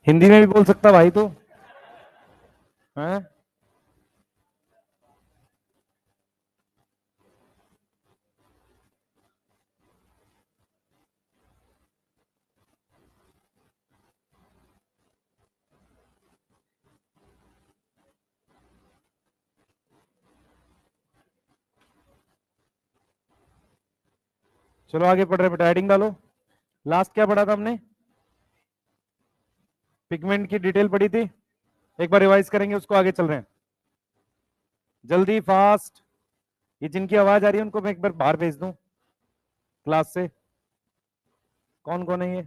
हिंदी में भी बोल सकता भाई तो है। चलो आगे पढ़ रहे बेटा, हेडिंग डालो। लास्ट क्या पढ़ा था हमने? पिगमेंट की डिटेल पढ़ी थी। एक बार रिवाइज करेंगे उसको, आगे चल रहे हैं जल्दी फास्ट। ये जिनकी आवाज आ रही है उनको मैं एक बार बाहर भेज दूं क्लास से। कौन कौन है ये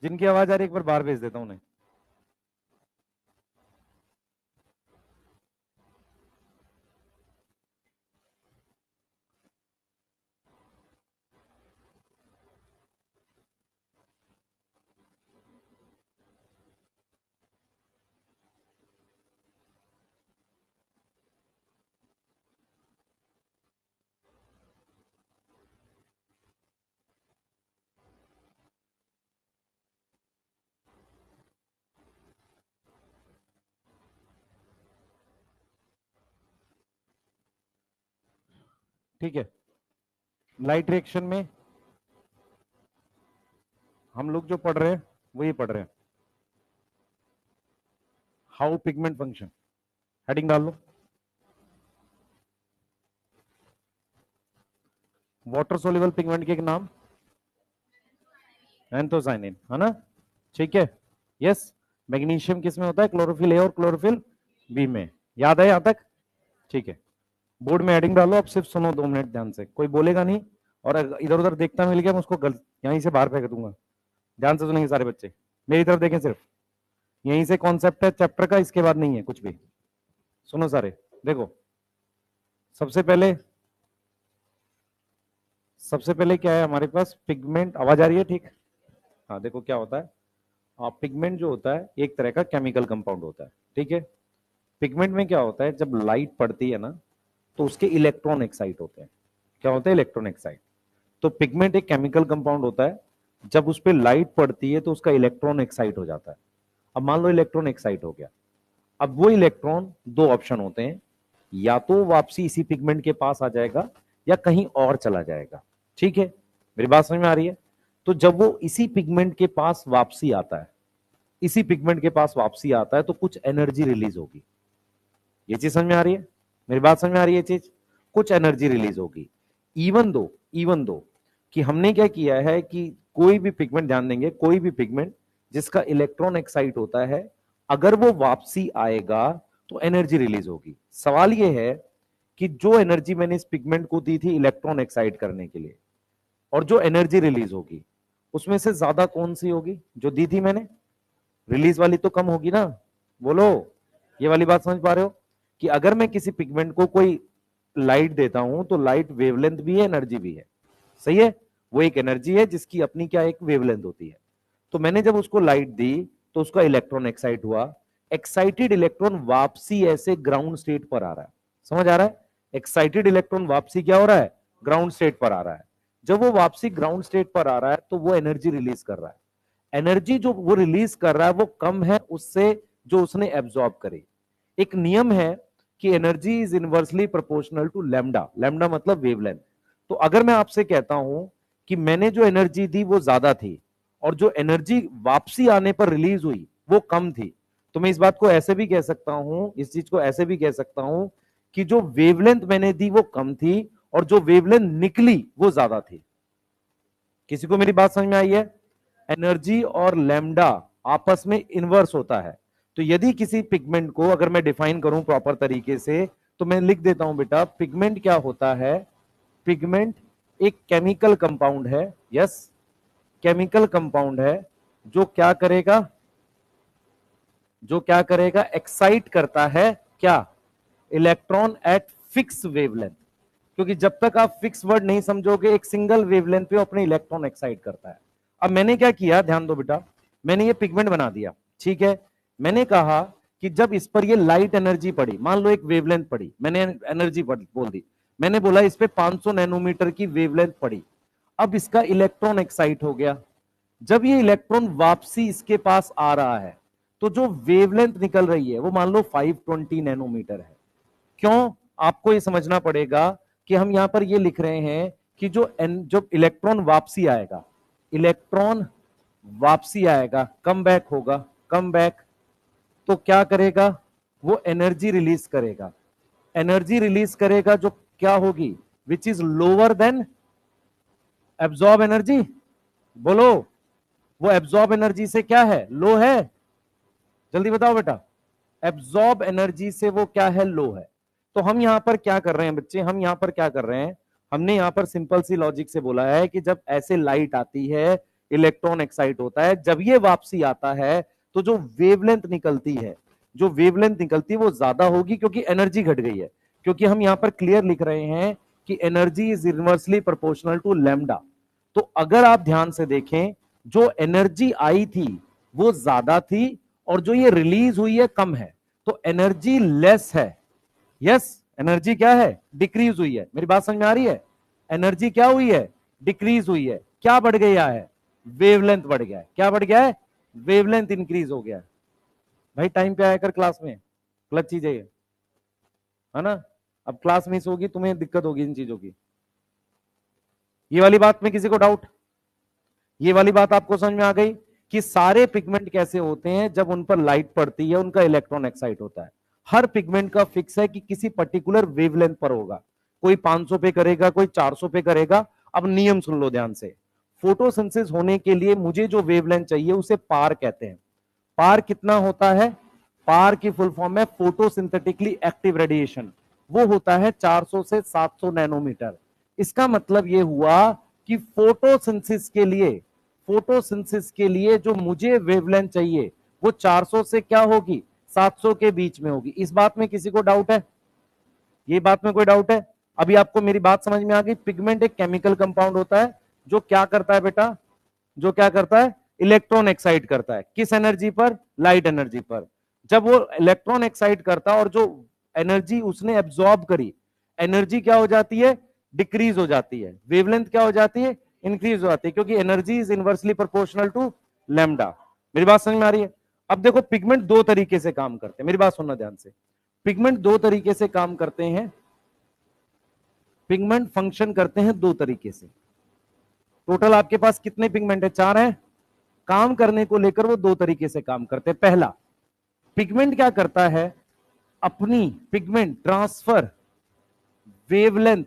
जिनकी आवाज आ रही है? एक बार बाहर भेज देता हूं उन्हें। ठीक है, लाइट रिएक्शन में हम लोग जो पढ़ रहे हैं वो ये पढ़ रहे हैं, हाउ पिगमेंट फंक्शन। हेडिंग डाल लो, वाटर सोल्यूबल पिगमेंट के एक नाम एंथोसाइनिन, है ना? ठीक है, यस। मैग्नीशियम किस में होता है? क्लोरोफिल ए और क्लोरोफिल बी में। याद है यहां तक? ठीक है, बोर्ड में हेडिंग डालो, अब सिर्फ सुनो 2 मिनट ध्यान से, कोई बोलेगा नहीं। और इधर उधर देखता मिल गया मैं उसको यहीं से बाहर फेंक दूंगा। ध्यान से सुनेंगे सारे बच्चे, मेरी तरफ देखें सिर्फ। यहीं से कॉन्सेप्ट है चैप्टर का, इसके बाद नहीं है कुछ भी। सुनो सारे, देखो। सबसे पहले सबसे पहले क्या है हमारे पास? पिगमेंट। आवाज आ रही है ठीक? हाँ, देखो क्या होता है। पिगमेंट जो होता है एक तरह का केमिकल कंपाउंड होता है, ठीक है। पिगमेंट में क्या होता है, जब लाइट पड़ती है ना तो उसके इलेक्ट्रॉन एक्साइट होते हैं। क्या होता है? Electron excite. तो पिगमेंट एक केमिकल कंपाउंड होता है, जब उस पर लाइट पड़ती है तो उसका इलेक्ट्रॉन एक्साइट हो जाता है। अब मान लो इलेक्ट्रॉन एक्साइट हो गया, अब वो इलेक्ट्रॉन, दो ऑप्शन होते हैं, या तो वापसी इसी पिगमेंट के पास आ जाएगा या कहीं और चला जाएगा। ठीक है, मेरी बात समझ में आ रही है? तो जब वो इसी पिगमेंट के पास वापसी आता है, इसी पिगमेंट के पास वापसी आता है तो कुछ एनर्जी रिलीज होगी। ये चीज समझ में आ रही है? मेरी बात समझ में आ रही है? चीज, कुछ एनर्जी रिलीज होगी। इवन दो कि हमने क्या किया है कि कोई भी पिगमेंट, ध्यान देंगे, कोई भी पिगमेंट जिसका इलेक्ट्रॉन एक्साइट होता है, अगर वो वापसी आएगा तो एनर्जी रिलीज होगी। सवाल ये है कि जो एनर्जी मैंने इस पिगमेंट को दी थी इलेक्ट्रॉन एक्साइट करने के लिए, और जो एनर्जी रिलीज होगी, उसमें से ज्यादा कौन सी होगी? जो दी थी मैंने, रिलीज वाली तो कम होगी ना? बोलो, ये वाली बात समझ पा रहे हो कि अगर मैं किसी पिगमेंट को कोई लाइट देता हूं तो लाइट वेवलेंथ भी है, एनर्जी भी है। सही है? वो एक एनर्जी है जिसकी अपनी क्या एक वेवलेंथ होती है। तो मैंने जब उसको लाइट दी तो उसका इलेक्ट्रॉन एक्साइट हुआ। एक्साइटेड इलेक्ट्रॉन वापसी ऐसे ग्राउंड स्टेट पर आ रहा है। समझ आ रहा है? एक्साइटेड इलेक्ट्रॉन वापसी क्या हो रहा है? ग्राउंड स्टेट पर आ रहा है। जब वो वापसी ग्राउंड स्टेट पर आ रहा है तो वो एनर्जी रिलीज कर रहा है। एनर्जी जो वो रिलीज कर रहा है वो कम है उससे जो उसने एब्जॉर्ब करे। एक नियम है कि energy is inversely proportional to lambda. Lambda मतलब वेवलेंथ। तो अगर मैं आपसे कहता हूं कि मैंने जो एनर्जी दी वो ज्यादा थी और जो एनर्जी वापसी आने पर रिलीज हुई वो कम थी, तो मैं इस बात को ऐसे भी कह सकता हूं, इस चीज को ऐसे भी कह सकता हूं कि जो वेवलेंथ मैंने दी वो कम थी और जो वेवलेंथ निकली वो ज्यादा थी। किसी को मेरी बात समझ में आई है? एनर्जी और लैम्डा आपस में इनवर्स होता है। तो यदि किसी पिगमेंट को अगर मैं डिफाइन करूं प्रॉपर तरीके से तो मैं लिख देता हूं बेटा, पिगमेंट क्या होता है? पिगमेंट एक केमिकल कंपाउंड है। यस, केमिकल कंपाउंड है जो क्या करेगा? जो क्या करेगा? एक्साइट करता है क्या? Electron eight fix wavelength. क्योंकि जब तक आप फिक्स वर्ड नहीं समझोगे, एक सिंगल वेवलेंथ पे अपने इलेक्ट्रॉन एक्साइट करता है। अब मैंने क्या किया, ध्यान दो बेटा, मैंने ये पिगमेंट बना दिया, ठीक है। मैंने कहा कि जब इस पर ये लाइट एनर्जी पड़ी, मान लो एक वेवलेंथ पड़ी, मैंने एनर्जी बोल दी, मैंने बोला इस पे 500 नैनोमीटर की वेवलेंथ पड़ी। अब इसका इलेक्ट्रॉन एक्साइट हो गया। जब ये इलेक्ट्रॉन वापसी इसके पास आ रहा है तो जो वेवलेंथ निकल रही है वो मान लो 520 नैनोमीटर है। क्यों? आपको ये समझना पड़ेगा कि हम यहां पर ये लिख रहे हैं कि जो इलेक्ट्रॉन वापसी आएगा, इलेक्ट्रॉन वापसी आएगा, कम बैक होगा, कम बैक, तो क्या करेगा? वो एनर्जी रिलीज करेगा, एनर्जी रिलीज करेगा जो क्या होगी? Which is lower than absorb energy. बोलो, वो एब्जॉर्ब एनर्जी से क्या है? लो है। जल्दी बताओ बेटा, एब्जॉर्ब एनर्जी से वो क्या है? लो है। तो हम यहां पर क्या कर रहे हैं बच्चे? हम यहां पर क्या कर रहे हैं? हमने यहां पर सिंपल सी लॉजिक से बोला है कि जब ऐसे लाइट आती है, इलेक्ट्रॉन एक्साइट होता है, जब ये वापसी आता है तो जो वेवलेंथ निकलती है, जो वेवलेंथ निकलती है वो ज्यादा होगी क्योंकि एनर्जी घट गई है। क्योंकि हम यहां पर क्लियर लिख रहे हैं कि energy is inversely proportional to lambda. तो अगर आप ध्यान से देखें, जो एनर्जी आई थी वो ज्यादा थी और जो ये रिलीज हुई है कम है, तो एनर्जी लेस है। यस, एनर्जी क्या है? डिक्रीज हुई है। मेरी बात समझ में आ रही है? एनर्जी क्या हुई है? डिक्रीज हुई है। क्या बढ़ गया है? वेवलेंथ बढ़ गया है। क्या बढ़ गया है? वेवलेंथ इंक्रीज हो गया है। भाई टाइम पे आया कर क्लास में, गलत चीज है ना? अब क्लास मिस होगी, तुम्हें दिक्कत होगी इन चीजों की। ये वाली बात में किसी को डाउट? ये वाली बात आपको समझ में आ गई कि सारे पिगमेंट कैसे होते हैं? जब उन पर लाइट पड़ती है उनका इलेक्ट्रॉन एक्साइट होता है। हर पिगमेंट का फिक्स है कि किसी पर्टिकुलर वेवलेंथ पर होगा। कोई 500 पे करेगा, कोई 400 पे करेगा। अब नियम सुन लो ध्यान से। फोटोसिंथेसिस होने के लिए मुझे जो वेवलेंथ चाहिए उसे पार कहते हैं। पार कितना होता है? पार की फुल फॉर्म है फोटोसिंथेटिकली एक्टिव रेडिएशन। वो होता है 400 से 700 नैनोमीटर। इसका मतलब ये हुआ कि फोटोसिंथेसिस के लिए, फोटोसिंथेसिस के लिए जो मुझे वेवलेंथ चाहिए वो 400 से क्या होगी? 700 के बीच में होगी। इस बात में किसी को डाउट है? ये बात में कोई डाउट है? अभी आपको मेरी बात समझ में आ गई। पिगमेंट एक केमिकल कंपाउंड होता है जो क्या करता है बेटा? जो क्या करता है? इलेक्ट्रॉन एक्साइट करता है। किस एनर्जी पर? लाइट एनर्जी पर। जब वो इलेक्ट्रॉन एक्साइट करता है और जो एनर्जी उसने एब्जॉर्ब करी, एनर्जी क्या हो जाती है? डिक्रीज हो जाती है। वेवलेंथ क्या हो जाती है? इंक्रीज हो जाती है, क्योंकि energy is inversely proportional to lambda. मेरी बात समझ में आ रही है? अब देखो, पिगमेंट दो तरीके से काम करते हैं। मेरी बात सुनना ध्यान से। पिगमेंट दो तरीके से काम करते हैं। पिगमेंट फंक्शन करते हैं दो तरीके से। टोटल आपके पास कितने पिगमेंट है? चार है। काम करने को लेकर वो दो तरीके से काम करते हैं। पहला, पिगमेंट क्या करता है? अपनी pigment transfer wavelength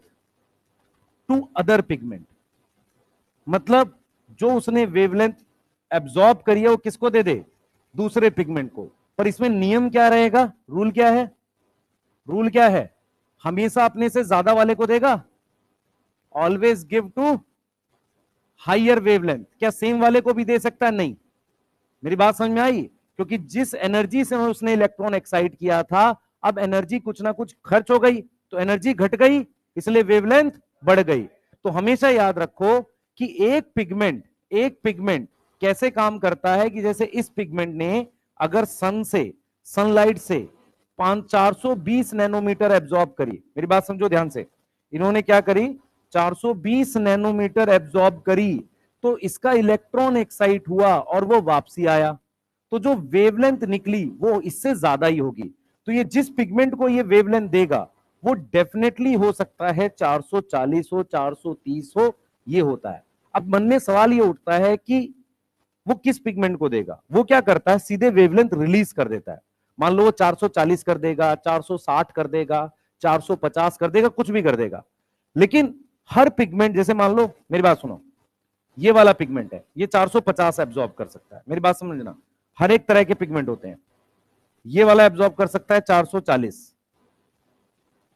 to other pigment. मतलब जो उसने वेवलेंथ एब्जॉर्ब करी है वो किसको दे दे? दूसरे पिगमेंट को। पर इसमें नियम क्या रहेगा? रूल क्या है? रूल क्या है? हमेशा अपने से ज्यादा वाले को देगा। Always give to higher wavelength. क्या सेम वाले को भी दे सकता है? नहीं। मेरी बात समझ में आई? क्योंकि जिस एनर्जी से उसने इलेक्ट्रॉन एक्साइट किया था, अब एनर्जी कुछ ना कुछ खर्च हो गई, तो एनर्जी घट गई, इसलिए वेवलेंथ बढ़ गई। तो हमेशा याद रखो कि एक पिगमेंट कैसे काम करता है कि जैसे इस पिगमेंट ने अगर सनलाइट से 420 नैनोमीटर एब्जॉर्ब करी। मेरी बात समझो ध्यान से। इन्होंने क्या करी? 420 नैनोमीटर एब्जॉर्ब करी, तो इसका इलेक्ट्रॉन एक्साइट हुआ और वो वापसी आया, तो जो वेवलेंथ निकली वो इससे ज्यादा ही होगी। तो ये जिस पिगमेंट को ये वेवलेंथ देगा वो डेफिनेटली हो सकता है 440 हो, 430 हो, ये होता है। अब मन में सवाल ये उठता है कि वो किस पिगमेंट को देगा? वो क्या करता है? सीधे वेवलेंथ रिलीज कर देता है। मान लो वो 440 कर देगा, 460 कर देगा, 450 कर देगा, कुछ भी कर देगा। लेकिन हर पिगमेंट, जैसे मान लो, मेरी बात सुनो, ये वाला पिगमेंट है, ये 450 एब्जॉर्ब कर सकता है। मेरी बात समझना, हर एक तरह के पिगमेंट होते हैं। ये वाला एब्जॉर्ब कर सकता है 440,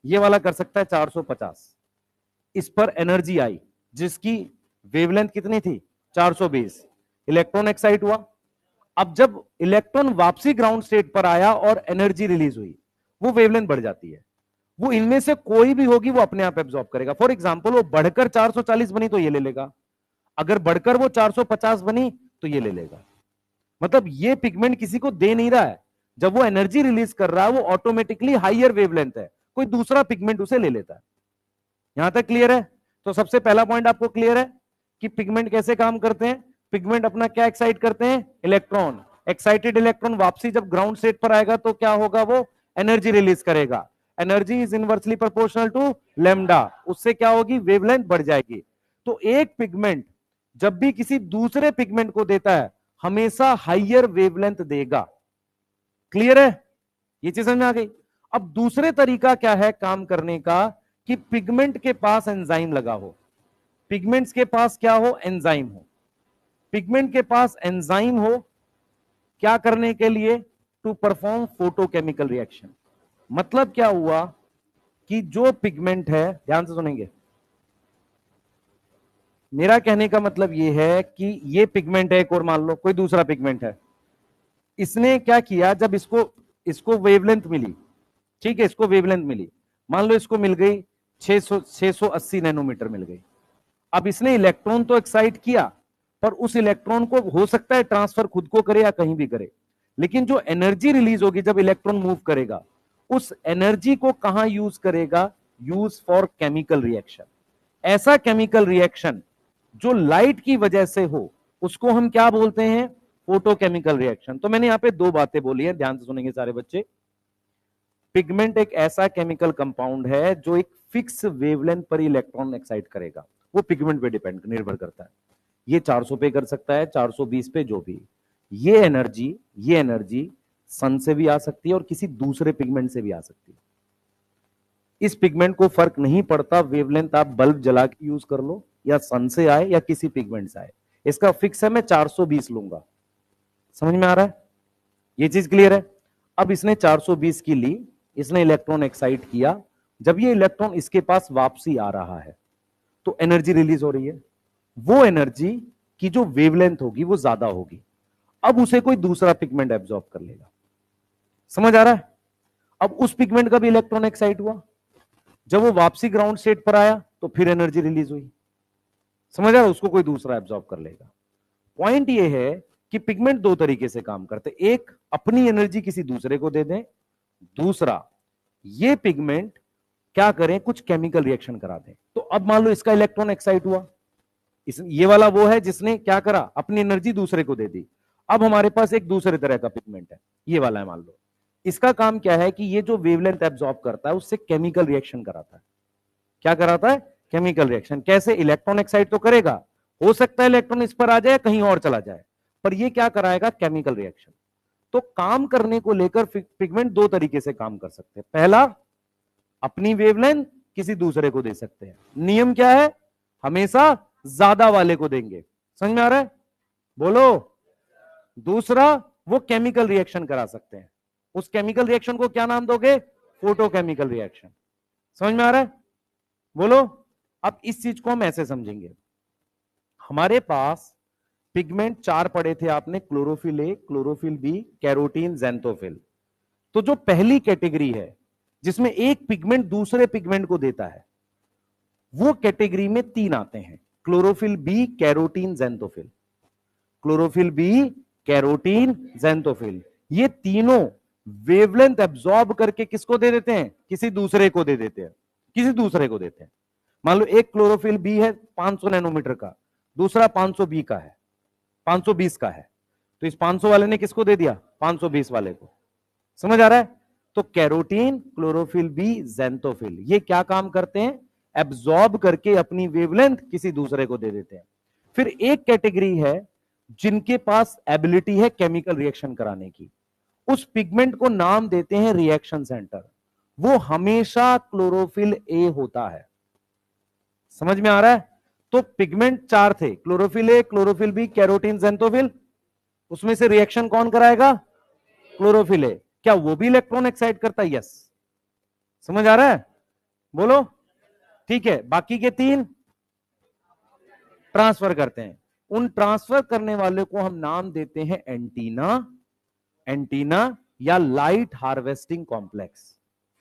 ये वाला कर सकता है 450। इस पर एनर्जी आई जिसकी वेवलेंथ कितनी थी? 420। इलेक्ट्रॉन एक्साइट हुआ। अब जब इलेक्ट्रॉन वापसी ग्राउंड स्टेट पर आया और एनर्जी रिलीज हुई, वो वेवलेंथ बढ़ जाती है। वो इनमें से कोई भी होगी वो अपने आप एब्जॉर्ब करेगा। फॉर एग्जांपल, वो बढ़कर 440 बनी तो ये ले लेगा, अगर बढ़कर वो 450 बनी तो ये ले लेगा। मतलब ये पिगमेंट किसी को दे नहीं रहा है। जब वो एनर्जी रिलीज कर रहा है वो ऑटोमेटिकली हायर वेवलेंथ है, कोई दूसरा पिगमेंट उसे ले लेता है। यहां तक क्लियर है? तो सबसे पहला पॉइंट आपको क्लियर है कि पिगमेंट कैसे काम करते हैं? पिगमेंट अपना क्या एक्साइट करते हैं? इलेक्ट्रॉन। एक्साइटेड इलेक्ट्रॉन वापसी जब ग्राउंड स्टेट पर आएगा तो क्या होगा? वो एनर्जी रिलीज करेगा। Energy is inversely proportional to lambda. उससे क्या होगी? वेवलेंथ बढ़ जाएगी। तो एक पिगमेंट जब भी किसी दूसरे पिगमेंट को देता है हमेशा हाइयर वेवलेंथ देगा। क्लियर है? ये चीज समझ में आ गई। अब दूसरे तरीका क्या है काम करने का कि पिगमेंट के पास एंजाइम लगा हो। पिगमेंट्स के पास क्या हो? एंजाइम हो। पिगमेंट के पास एंजाइम हो क्या करने के लिए? To perform photochemical reaction. मतलब क्या हुआ कि जो पिगमेंट है, ध्यान से सुनेंगे, मेरा कहने का मतलब यह है कि ये पिगमेंट है, एक और मान लो कोई दूसरा पिगमेंट है, इसने क्या किया, जब इसको इसको वेवलेंथ मिली, ठीक है, इसको वेवलेंथ मिली, मान लो इसको मिल गई 680 नैनोमीटर मिल गई। अब इसने इलेक्ट्रॉन तो एक्साइट किया, पर उस इलेक्ट्रॉन को हो सकता है ट्रांसफर खुद को करे या कहीं भी करे, लेकिन जो एनर्जी रिलीज होगी जब इलेक्ट्रॉन मूव करेगा, उस एनर्जी को कहां यूज करेगा? Use for chemical reaction. ऐसा केमिकल रिएक्शन जो लाइट की वजह से हो उसको हम क्या बोलते हैं? Photochemical reaction. तो मैंने यहां पे दो बातें बोली हैं, ध्यान से सुनेंगे सारे बच्चे। पिगमेंट एक ऐसा केमिकल कंपाउंड है जो एक फिक्स वेवलेंथ पर इलेक्ट्रॉन एक्साइट करेगा। वो पिगमेंट पे डिपेंड निर्भर करता है। ये 400 पे कर सकता है, 420 पे, जो भी। ये एनर्जी सन से भी आ सकती है और किसी दूसरे पिगमेंट से भी आ सकती है। इस पिगमेंट को फर्क नहीं पड़ता वेवलेंथ आप बल्ब जला के यूज कर लो या सन से आए या किसी पिगमेंट से आए, इसका फिक्स है, मैं 420 लूंगा। समझ में आ रहा है? ये चीज क्लियर है? अब इसने 420 की ली, इसने इलेक्ट्रॉन एक्साइट किया, जब ये इलेक्ट्रॉन इसके पास वापसी आ रहा है तो एनर्जी रिलीज हो रही है। वो एनर्जी की जो वेवलेंथ होगी वो ज्यादा होगी। अब उसे कोई दूसरा पिगमेंट एब्जॉर्ब कर लेगा। समझ आ रहा है? अब उस पिगमेंट का भी इलेक्ट्रॉन एक्साइट हुआ, जब वो वापसी ग्राउंड स्टेट पर आया तो फिर एनर्जी रिलीज हुई। समझ आ रहा है? उसको कोई दूसरा एब्जॉर्ब कर लेगा। पॉइंट ये है कि पिगमेंट दो तरीके से काम करते, एक अपनी एनर्जी किसी दूसरे को दे दें, दूसरा ये पिगमेंट क्या करें, कुछ केमिकल रिएक्शन करा दें। तो अब मान लो इसका इलेक्ट्रॉन एक्साइट हुआ, ये वाला वो है जिसने क्या करा, अपनी एनर्जी दूसरे को दे दी। अब हमारे पास एक दूसरे तरह का पिगमेंट है, ये वाला है मान लो। इसका काम क्या है कि ये जो वेवलेंथ एब्जॉर्ब करता है उससे केमिकल रिएक्शन कराता है। क्या कराता है? Chemical reaction. कैसे? इलेक्ट्रॉन एक्साइट तो करेगा, हो सकता है इलेक्ट्रॉन इस पर आ जाए कहीं और चला जाए, पर ये क्या कराएगा? Chemical reaction. तो काम करने को लेकर पिगमेंट दो तरीके से काम कर सकते हैं। पहला, अपनी वेवलेंथ किसी दूसरे को दे सकते हैं। नियम क्या है? हमेशा ज्यादा वाले को देंगे। समझ में आ रहा है? बोलो। दूसरा, वो केमिकल रिएक्शन करा सकते हैं। उस केमिकल रिएक्शन को क्या नाम दोगे? Photochemical reaction. समझ में आ रहा है? बोलो। अब इस चीज को हम ऐसे समझेंगे, हमारे पास पिगमेंट चार पढ़े थे आपने, chlorophyll A, chlorophyll B, carotene, xanthophyll. तो जो पहली कैटेगरी है जिसमें एक पिगमेंट दूसरे पिगमेंट को देता है, वो कैटेगरी में तीन आते हैं, chlorophyll B, carotene, xanthophyll. Chlorophyll B, carotene, xanthophyll, ये तीनों वेवलेंथ एब्जॉर्ब करके किसको दे देते हैं? किसी दूसरे को दे देते हैं। किसी दूसरे को देते हैं। मान लो एक क्लोरोफिल बी है 500 नैनोमीटर का, दूसरा 520 का है, 520 का है, तो इस 500 वाले ने किसको दे दिया? 520 वाले को। समझ आ रहा है? तो कैरोटीन, क्लोरोफिल बी, ज़ैंथोफिल, ये क्या काम करते हैं? एब्जॉर्ब करके अपनी वेवलेंथ किसी दूसरे को दे देते हैं। फिर एक कैटेगरी है जिनके पास एबिलिटी है केमिकल रिएक्शन कराने की, उस पिगमेंट को नाम देते हैं रिएक्शन सेंटर। वो हमेशा क्लोरोफिल ए होता है। समझ में आ रहा है? तो पिगमेंट चार थे, chlorophyll A, chlorophyll B, carotene, xanthophyll. उसमें से रिएक्शन कौन कराएगा? Chlorophyll A. क्या वो भी इलेक्ट्रॉन एक्साइट करता है? यस। समझ आ रहा है? बोलो। ठीक है, बाकी के तीन ट्रांसफर करते हैं। उन ट्रांसफर करने वाले को हम नाम देते हैं एंटीना, एंटीना या लाइट हार्वेस्टिंग कॉम्प्लेक्स।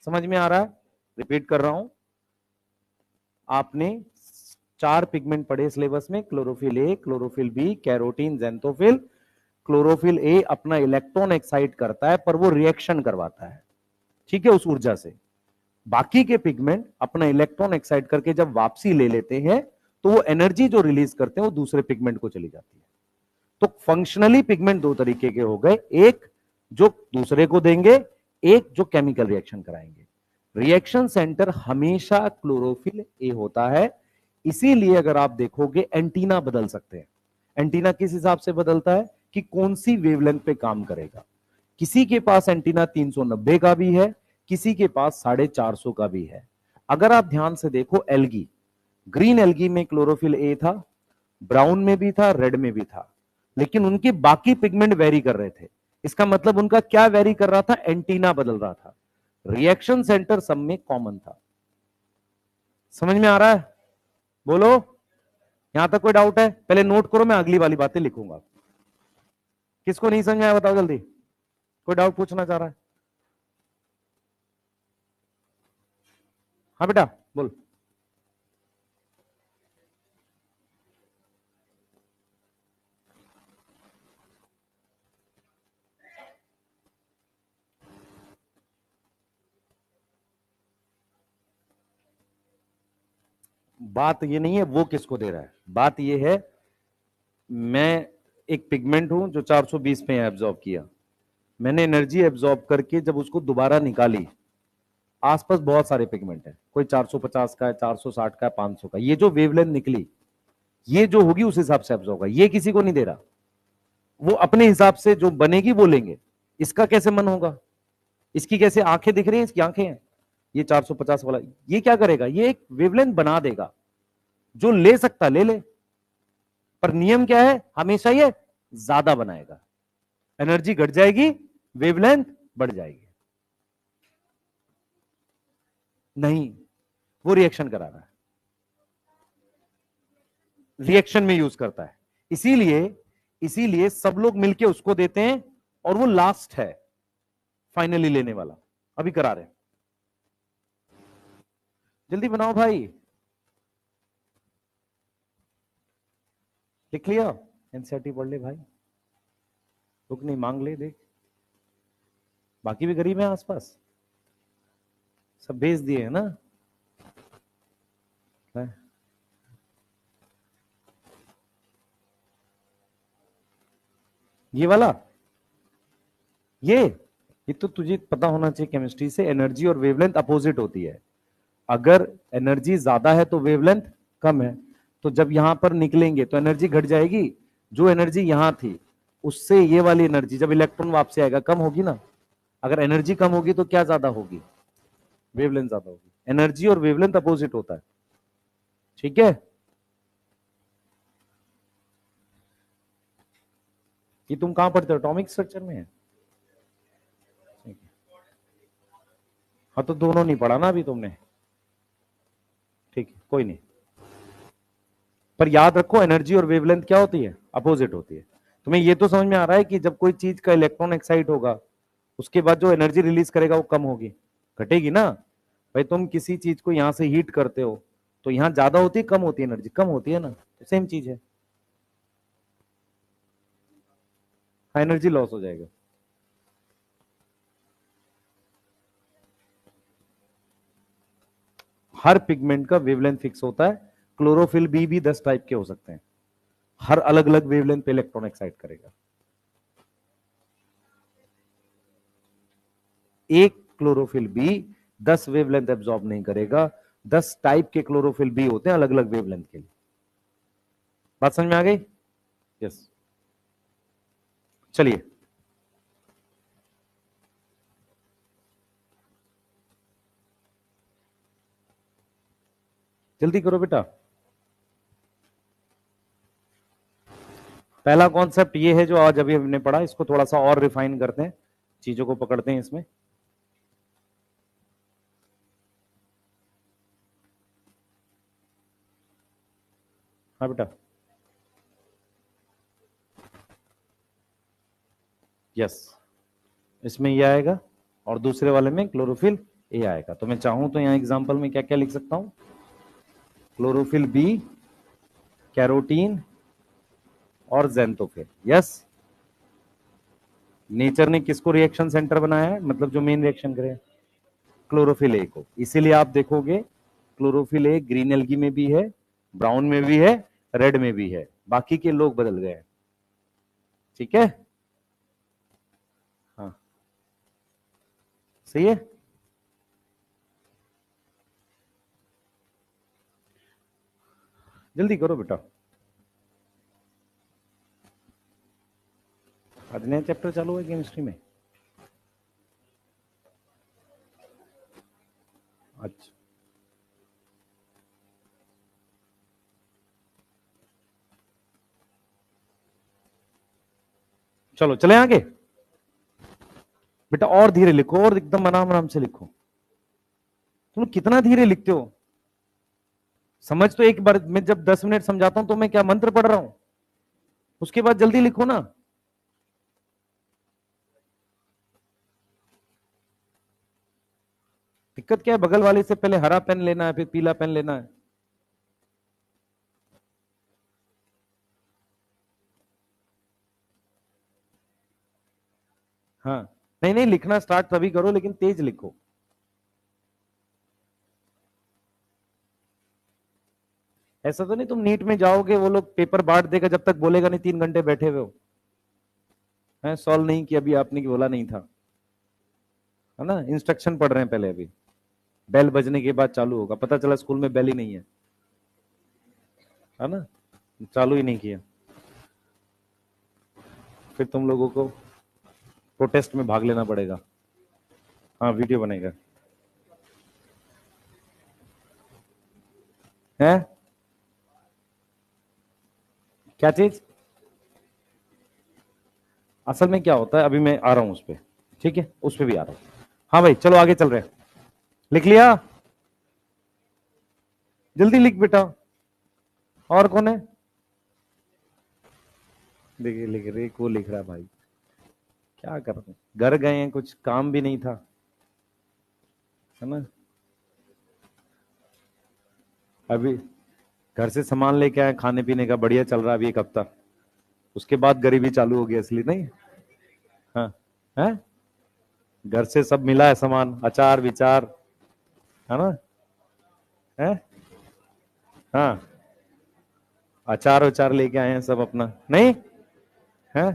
समझ में आ रहा है? रिपीट कर रहा हूं, आपने चार पिगमेंट पढ़े सिलेबस में, chlorophyll A, chlorophyll B, carotene, xanthophyll. Chlorophyll A अपना इलेक्ट्रॉन एक्साइट करता है पर वो रिएक्शन करवाता है, ठीक है, उस ऊर्जा से। बाकी के पिगमेंट अपना इलेक्ट्रॉन एक्साइट करके जब वापसी ले लेते हैं तो वो एनर्जी जो रिलीज करते हैं वो दूसरे पिगमेंट को चली जाती है। तो फंक्शनली पिगमेंट दो तरीके के हो गए, एक जो दूसरे को देंगे, एक जो केमिकल रिएक्शन कराएंगे। रिएक्शन सेंटर हमेशा क्लोरोफिल ए होता है, इसीलिए अगर आप देखोगे एंटीना बदल सकते हैं। एंटीना किस हिसाब से बदलता है कि कौन सी वेवलेंथ पे काम करेगा। किसी के पास एंटीना 390 का भी है, किसी के पास 450 का भी है। अगर आप ध्यान से देखो, एल्गी, ग्रीन एल्गी में क्लोरोफिल ए था, ब्राउन में भी था, रेड में भी था, लेकिन उनके बाकी पिगमेंट वेरी कर रहे थे। इसका मतलब उनका क्या वेरी कर रहा था? एंटीना बदल रहा था। रिएक्शन सेंटर सब में कॉमन था। समझ में आ रहा है? बोलो, यहां तक कोई डाउट है? पहले नोट करो, मैं अगली वाली बातें लिखूंगा। किसको नहीं समझ आया बताओ जल्दी, कोई डाउट पूछना चाह रहा है? हाँ बेटा बोल। बात ये नहीं है वो किसको दे रहा है, बात ये है मैं एक पिगमेंट हूं जो 420 पे एब्जॉर्ब किया, मैंने एनर्जी एब्जॉर्ब करके जब उसको दोबारा निकाली, आसपास बहुत सारे पिगमेंट है, कोई 450 का है, 460 का है, 500 का, ये जो वेवलेंथ निकली ये जो होगी उस हिसाब से एब्जॉर्ब होगा। ये किसी को नहीं दे रहा, वो अपने हिसाब से जो बनेगी वो लेंगे। इसका कैसे मन होगा? इसकी कैसे आंखें दिख रही हैं, इसकी आंखें हैं, ये 450 वाला ये क्या करेगा? ये एक वेवलेंथ बना देगा, जो ले सकता ले ले, पर नियम क्या है? हमेशा ये ज्यादा बनाएगा, एनर्जी घट जाएगी, वेवलेंथ बढ़ जाएगी। नहीं, वो रिएक्शन करा रहा है, रिएक्शन में यूज करता है, इसीलिए इसीलिए सब लोग मिलके उसको देते हैं, और वो लास्ट है फाइनली लेने वाला। अभी करा रहे हैं, जल्दी बनाओ भाई, लिख लिया? एनसीईआरटी पढ़ ले भाई, बुक नहीं मांग ले, देख बाकी भी गरीब है आसपास, सब भेज दिए है ना है? ये वाला, ये तो तुझे पता होना चाहिए केमिस्ट्री से, एनर्जी और वेवलेंथ अपोजिट होती है। अगर एनर्जी ज्यादा है तो वेवलेंथ कम है, तो जब यहां पर निकलेंगे तो एनर्जी घट जाएगी, जो एनर्जी यहां थी उससे ये वाली एनर्जी जब इलेक्ट्रॉन वापसी आएगा कम होगी ना। अगर एनर्जी कम होगी तो क्या ज्यादा होगी? वेवलेंथ ज्यादा होगी। एनर्जी और वेवलेंथ अपोजिट होता है, ठीक है? ये तुम कहां पढ़ते हो, एटॉमिक स्ट्रक्चर में है? हाँ तो दोनों नहीं पढ़ा ना अभी तुमने, ठीक है कोई नहीं, पर याद रखो एनर्जी और वेवलेंथ क्या होती है? अपोजिट होती है। तुम्हें ये तो समझ में आ रहा है कि जब कोई चीज का इलेक्ट्रॉन एक्साइट होगा उसके बाद जो एनर्जी रिलीज करेगा वो कम होगी, घटेगी ना। भाई तुम किसी चीज को यहां से हीट करते हो तो यहां ज्यादा होती है कम होती है? एनर्जी कम होती है ना, तो सेम चीज है, एनर्जी लॉस हो जाएगा। हर पिगमेंट का वेवलेंथ फिक्स होता है, क्लोरोफिल भी 10 टाइप के हो सकते हैं, हर अलग अलग वेवलेंथ पे इलेक्ट्रॉन एक्साइट करेगा। एक क्लोरोफिल बी 10 वेवलेंथ एब्जॉर्ब नहीं करेगा, 10 टाइप के क्लोरोफिल बी होते हैं अलग अलग वेवलेंथ के लिए। बात समझ में आ गई? यस, चलिए जल्दी करो बेटा। पहला कॉन्सेप्ट ये है जो आज अभी हमने पढ़ा, इसको थोड़ा सा और रिफाइन करते हैं, चीजों को पकड़ते हैं इसमें। हाँ बेटा, यस, इसमें ये आएगा और दूसरे वाले में क्लोरोफिल ए आएगा। तो मैं चाहूं तो यहां एग्जांपल में क्या क्या लिख सकता हूं? क्लोरोफिल बी, कैरोटीन और जेंथोफिल। यस, नेचर ने किसको रिएक्शन सेंटर बनाया है, मतलब जो मेन रिएक्शन करे? क्लोरोफिल ए को। इसीलिए आप देखोगे क्लोरोफिल ए ग्रीन एल्गी में भी है, ब्राउन में भी है, रेड में भी है, बाकी के लोग बदल गए हैं। ठीक है, हाँ सही है। जल्दी करो बेटा, आज नया चैप्टर चालू है केमिस्ट्री में। अच्छा चलो चले आगे बेटा, और धीरे लिखो और एकदम आराम आराम से लिखो। तुम कितना धीरे लिखते हो, समझ तो एक बार मैं जब 10 मिनट समझाता हूं तो मैं क्या मंत्र पढ़ रहा हूं, उसके बाद जल्दी लिखो ना। दिक्कत क्या है, बगल वाले से पहले हरा पेन लेना है फिर पीला पेन लेना है। हाँ नहीं नहीं, लिखना स्टार्ट तभी करो लेकिन तेज लिखो। ऐसा तो नहीं तुम नीट में जाओगे वो लोग पेपर बांट देगा, जब तक बोलेगा नहीं 3 घंटे बैठे हुए हो, है सॉल्व नहीं किया अभी आपने कि बोला नहीं था, है ना, इंस्ट्रक्शन पढ़ रहे हैं पहले अभी, बेल बजने के बाद चालू होगा, पता चला स्कूल में बेल ही नहीं है ना, चालू ही नहीं किया, फिर तुम लोगों को प्रोटेस्ट में भाग लेना पड़ेगा। हाँ वीडियो बनेगा, है क्या चीज, असल में क्या होता है, अभी मैं आ रहा हूं उस पर, ठीक है उस पर भी आ रहा हूं। हाँ भाई चलो आगे चल रहे हैं, लिख लिया, जल्दी लिख बेटा। और कौन है, देखिए लिख रहे को लिख रहा है भाई, क्या कर रहे हैं, घर गए हैं कुछ काम भी नहीं था, है ना, अभी घर से सामान लेके आए खाने पीने का, बढ़िया चल रहा है अभी 1 हफ्ता, उसके बाद गरीबी चालू हो गई असली, नहीं। हाँ है, घर से सब मिला है सामान, अचार विचार, है ना, है, हाँ अचार उचार लेके आए हैं सब अपना, नहीं है,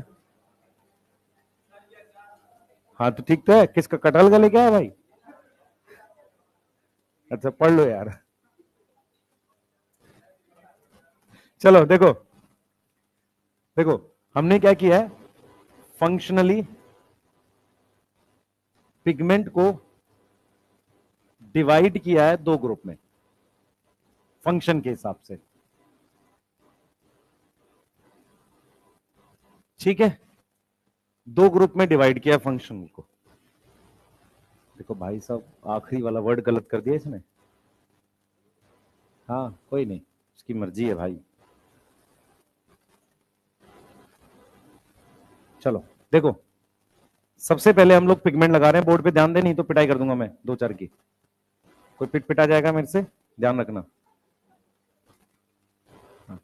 हाँ तो ठीक तो है, किसका कटहल का लेके आया भाई, अच्छा पढ़ लो यार। चलो देखो, देखो हमने क्या किया है, फंक्शनली पिगमेंट को डिवाइड किया है 2 ग्रुप में, फंक्शन के हिसाब से, ठीक है, 2 ग्रुप में डिवाइड किया फंक्शन को। देखो भाई साहब आखिरी वाला वर्ड गलत कर दिया इसने, हाँ कोई नहीं, उसकी मर्जी है भाई। चलो देखो, सबसे पहले हम लोग पिगमेंट लगा रहे हैं, बोर्ड पे ध्यान दे नहीं तो पिटाई कर दूंगा मैं 2 4 की, कोई पिट पिटा जाएगा मेरे से, ध्यान रखना। हाँ।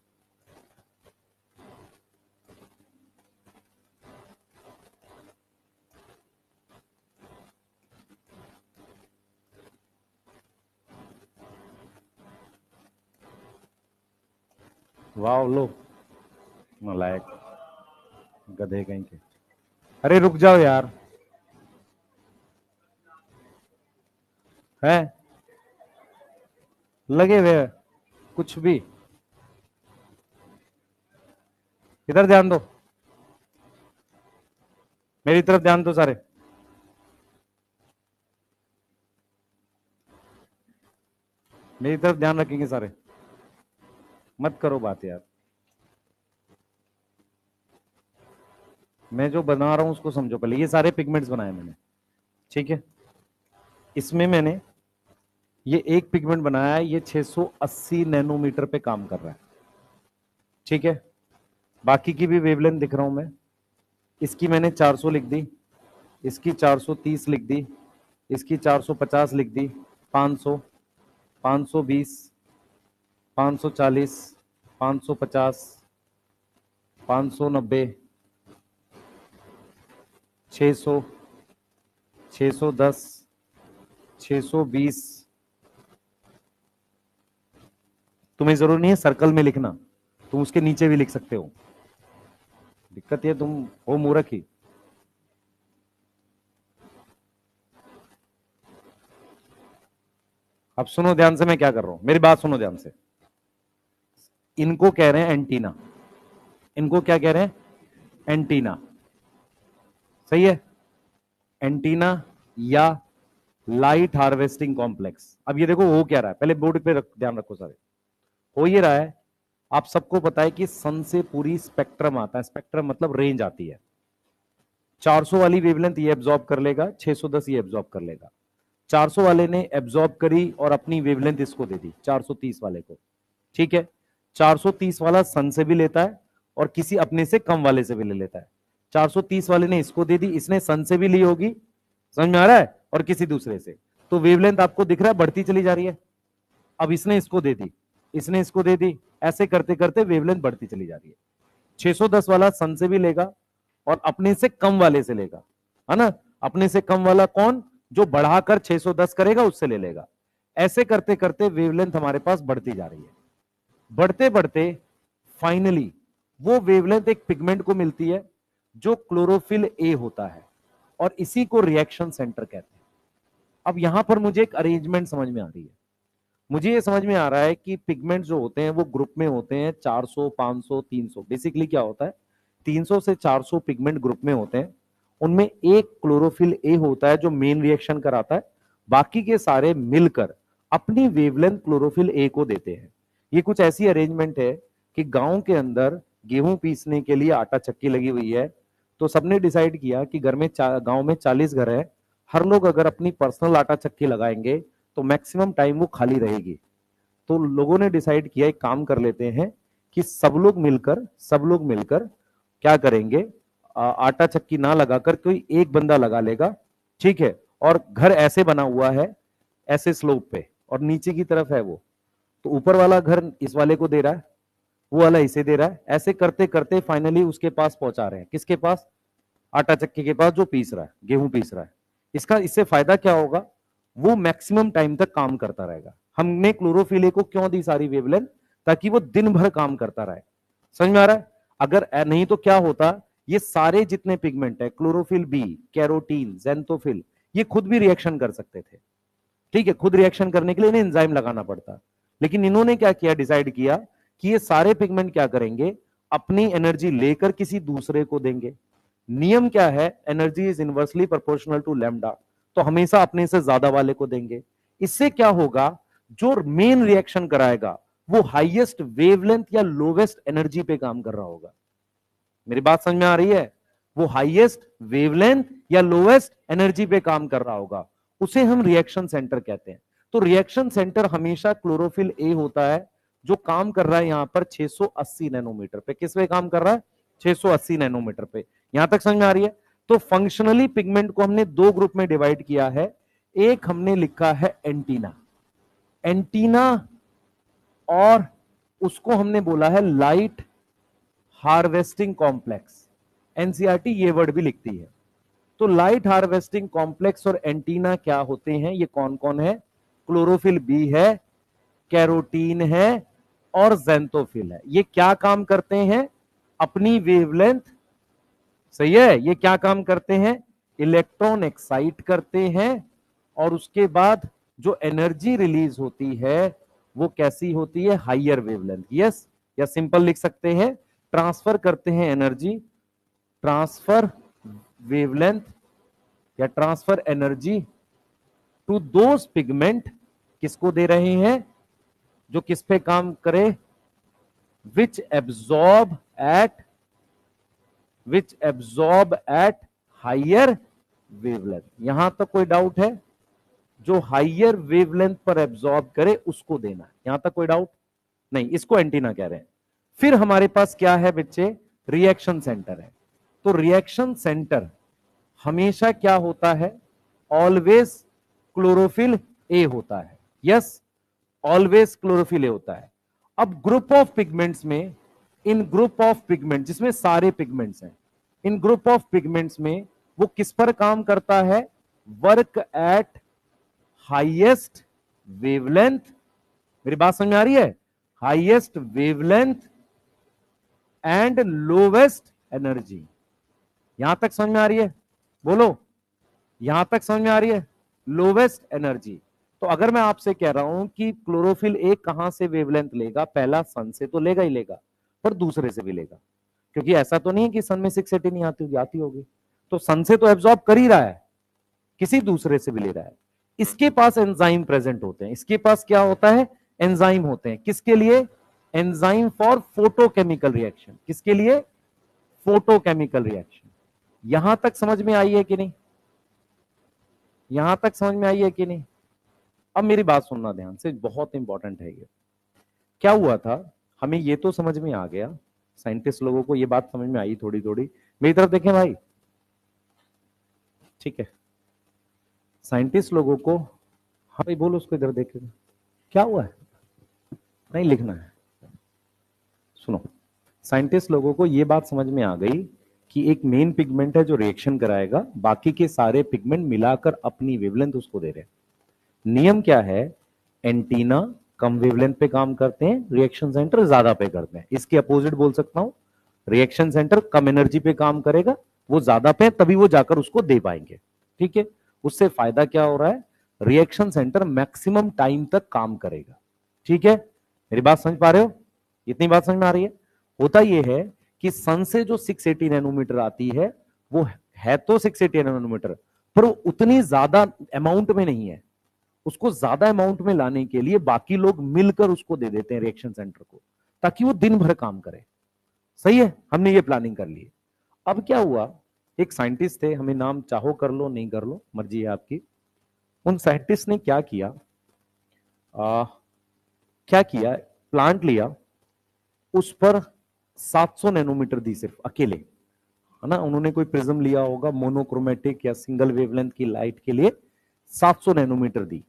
वाह लो, नालायक, गधे कहीं के, अरे रुक जाओ यार, है लगे हुए हैं, कुछ भी, इधर ध्यान दो, मेरी तरफ ध्यान दो सारे, मेरी तरफ ध्यान रखेंगे सारे, मत करो बात यार, मैं जो बना रहा हूं उसको समझो पहले, ये सारे पिगमेंट्स बनाए मैंने, ठीक है, इसमें मैंने ये एक पिगमेंट बनाया है, ये 680 नैनोमीटर पे काम कर रहा है, ठीक है, बाकी की भी वेवलेंथ दिख रहा हूं मैं, इसकी मैंने 400 लिख दी, इसकी 430 लिख दी, इसकी 450 लिख दी, 500, 520, 540, 550, 590, 600, 610, 620, तुम्हें जरूर नहीं है सर्कल में लिखना, तुम उसके नीचे भी लिख सकते हो, दिक्कत ये तुम हो मूर्ख ही। अब सुनो ध्यान से मैं क्या कर रहा हूं, मेरी बात सुनो ध्यान से। इनको कह रहे हैं एंटीना, इनको क्या कह रहे हैं, एंटीना, सही है, एंटीना या लाइट हार्वेस्टिंग कॉम्प्लेक्स। अब ये देखो हो क्या रहा है, पहले बोर्ड पे ध्यान रखो सारे। हो ये रहा है, आप सबको पता है कि सन से पूरी स्पेक्ट्रम आता है, स्पेक्ट्रम मतलब रेंज आती है। 400 वाली वेवलेंथ ये एब्जॉर्ब कर लेगा, 610 ये एब्जॉर्ब कर लेगा। 400 वाले ने एब्जॉर्ब करी और अपनी वेवलेंथ इसको दे दी 430 वाले को, ठीक है। 430 वाला सन से भी लेता है और किसी अपने से कम वाले से भी ले लेता है। 430 वाले ने इसको दे दी, इसने सन से भी ली होगी, समझ में आ रहा है, और किसी दूसरे से, तो वेवलेंथ आपको दिख रहा है बढ़ती चली जा रही है। अब इसने इसको दे दी, इसने इसको दे दी, ऐसे करते करते वेवलेंथ बढ़ती चली जा रही है। 610 वाला सन से भी लेगा और अपने से कम वाले से लेगा, है ना। अपने से कम वाला कौन, जो बढ़ाकर 610 करेगा उससे ले लेगा। ऐसे करते करते वेवलेंथ हमारे पास बढ़ती जा रही है। बढ़ते बढ़ते फाइनली वो वेवलेंथ एक पिगमेंट को मिलती है जो क्लोरोफिल ए होता है, और इसी को रिएक्शन सेंटर कहते हैं। अब यहां पर मुझे एक अरेंजमेंट समझ में आ रही है। मुझे ये समझ में आ रहा है कि पिगमेंट जो होते हैं वो ग्रुप में होते हैं 400, 500, 300। बेसिकली क्या होता है, 300 से 400 पिगमेंट ग्रुप में होते हैं। उनमें एक क्लोरोफिल ए होता है जो मेन रिएक्शन कराता है, बाकी के सारे मिलकर अपनी वेवलेंथ क्लोरोफिल ए को देते हैं। ये कुछ ऐसी अरेंजमेंट है कि गांव के अंदर गेहूं पीसने के लिए आटा चक्की लगी हुई है, तो सबने डिसाइड किया कि घर में गांव में 40 घर है, हर लोग अगर अपनी पर्सनल आटा चक्की लगाएंगे तो मैक्सिमम टाइम वो खाली रहेगी। तो लोगों ने डिसाइड किया एक काम कर लेते हैं कि सब लोग मिलकर क्या करेंगे, आटा चक्की ना लगाकर कोई एक बंदा लगा लेगा, ठीक है। और घर ऐसे बना हुआ है, ऐसे स्लोप पे, और नीचे की तरफ है वो, तो ऊपर वाला घर इस वाले को दे रहा है, वो वाला इसे दे रहा है। ऐसे करते करते फाइनली उसके पास पहुंचा रहे हैं, किसके पास, आटा चक्की के पास जो पीस रहा है, गेहूं पीस रहा है। इससे फायदा क्या होगा, वो मैक्सिमम टाइम तक काम करता रहेगा। हमने क्लोरोफिल को क्यों दी सारी वेवलेंथ, ताकि वो दिन भर काम करता रहे। समझ में आ रहा है। अगर नहीं तो क्या होता, ये सारे जितने पिगमेंट है, क्लोरोफिल बी, कैरोटीन, जेंथोफिल, ये खुद भी रिएक्शन कर सकते थे, ठीक है। खुद रिएक्शन करने के लिए इन्हें एंजाइम लगाना पड़ता, लेकिन इन्होंने क्या किया, डिसाइड किया कि ये सारे पिगमेंट क्या करेंगे, अपनी एनर्जी लेकर किसी दूसरे को देंगे। नियम क्या है, energy is inversely proportional to lambda, तो हमेशा अपने से ज्यादा वाले को देंगे। इससे क्या होगा, जो मेन रिएक्शन कराएगा वो हाईएस्ट वेवलेंथ या लोवेस्ट एनर्जी पे काम कर रहा होगा। मेरी बात समझ में आ रही है, वो हाईएस्ट वेवलेंथ या लोवेस्ट एनर्जी पे काम कर रहा होगा, उसे हम रिएक्शन सेंटर कहते हैं। तो रिएक्शन सेंटर हमेशा क्लोरोफिल ए होता है, जो काम कर रहा है यहां पर 680 नैनोमीटर पे। किस पे काम कर रहा है, 680 नैनोमीटर पे। यहां तक समझ में आ रही है। तो फंक्शनली पिगमेंट को हमने दो ग्रुप में डिवाइड किया है। एक हमने लिखा है एंटीना, एंटीना, और उसको हमने बोला है लाइट हार्वेस्टिंग कॉम्प्लेक्स। एनसीईआरटी ये वर्ड भी लिखती है। तो लाइट हार्वेस्टिंग कॉम्प्लेक्स और एंटीना क्या होते हैं, ये कौन कौन है, क्लोरोफिल बी है, कैरोटीन है, और जेंथोफिल है। ये क्या काम करते हैं, अपनी वेवलेंथ, सही है, ये क्या काम करते हैं, इलेक्ट्रॉन एक्साइट करते हैं, और उसके बाद जो एनर्जी रिलीज होती है वो कैसी होती है, हाइयर वेवलेंथ। यस, या सिंपल लिख सकते हैं, ट्रांसफर करते हैं एनर्जी, ट्रांसफर वेवलेंथ या transfer energy to those pigment, किसको दे रहे हैं, जो किस पे काम करे, which absorb at higher wavelength. यहां तक कोई डाउट है, जो हाइयर वेवलेंथ पर एब्जॉर्ब करे उसको देना है, यहां तक कोई डाउट नहीं, इसको एंटीना कह रहे हैं। फिर हमारे पास क्या है बच्चे, रिएक्शन सेंटर है। तो रिएक्शन सेंटर हमेशा क्या होता है, ऑलवेज क्लोरोफिल ए होता है। यस, ऑलवेज क्लोरोफिल ए होता है। अब ग्रुप ऑफ पिगमेंट्स में, इन ग्रुप ऑफ पिगमेंट जिसमें सारे पिगमेंट्स हैं, इन ग्रुप ऑफ पिगमेंट्स में वो किस पर काम करता है, वर्क एट हाईएस्ट वेवलेंथ। मेरी बात समझ में आ रही है, highest wavelength and lowest energy. यहां तक समझ में आ रही है? बोलो, यहां तक समझ में आ रही है? Lowest energy. तो अगर मैं आपसे कह रहा हूं कि क्लोरोफिल एक कहां से वेवलेंथ लेगा, पहला सन से तो लेगा ही लेगा, पर दूसरे से भी लेगा, क्योंकि ऐसा तो नहीं है कि सन में 680 नहीं आती होगी, आती होगी। तो सन से तो एब्जॉर्ब कर ही रहा है, किसी दूसरे से भी ले रहा है। इसके पास एंजाइम प्रेजेंट होते हैं। इसके पास क्या होता है? एंजाइम होते हैं। किसके लिए? Enzyme for photochemical reaction. किसके लिए? Photochemical reaction. यहां तक समझ में आई है कि नहीं? यहां तक समझ में आई है कि नहीं? अब मेरी बात सुनना ध्यान से, बहुत इंपॉर्टेंट है ये। क्या हुआ था, हमें ये तो समझ में आ गया, साइंटिस्ट लोगों को ये बात समझ में आई थोड़ी थोड़ी। मेरी तरफ देखें भाई, ठीक है? साइंटिस्ट लोगों को, हाँ भाई बोलो, उसको इधर देख, क्या हुआ है? नहीं लिखना है। सुनो, साइंटिस्ट लोगों को ये बात समझ में आ गई कि एक मेन पिगमेंट है जो रिएक्शन कराएगा, बाकी के सारे पिगमेंट मिलाकर अपनी वेवलेंथ उसको दे रहे हैं। नियम क्या है? एंटीना कम वेवलेंथ पे काम करते हैं, रिएक्शन सेंटर ज्यादा पे करते हैं। इसके अपोजिट बोल सकता हूं, रिएक्शन सेंटर कम एनर्जी पे काम करेगा, वो ज्यादा पे, तभी वो जाकर उसको दे पाएंगे। ठीक है? उससे फायदा क्या हो रहा है? रिएक्शन सेंटर मैक्सिमम टाइम तक काम करेगा। ठीक है? मेरी बात समझ पा रहे हो? इतनी बात समझ में आ रही है? होता यह है कि सन से जो 680 नैनोमीटर आती है, वो है तो 680 नैनोमीटर, पर वो उतनी ज्यादा अमाउंट में नहीं है। उसको ज्यादा अमाउंट में लाने के लिए बाकी लोग मिलकर उसको दे देते हैं रिएक्शन सेंटर को, ताकि वो दिन भर काम करे। सही है? हमने ये प्लानिंग कर ली। अब क्या हुआ, एक साइंटिस्ट थे, हमें नाम चाहो कर लो नहीं कर लो, मर्जी है आपकी। उन साइंटिस्ट ने क्या किया, क्या किया, प्लांट लिया, उस पर 700 नैनोमीटर दी सिर्फ अकेले, है ना? उन्होंने कोई प्रिज्म लिया होगा मोनोक्रोमेटिक या सिंगल वेवलेंथ की लाइट के लिए, 700 नैनोमीटर दी।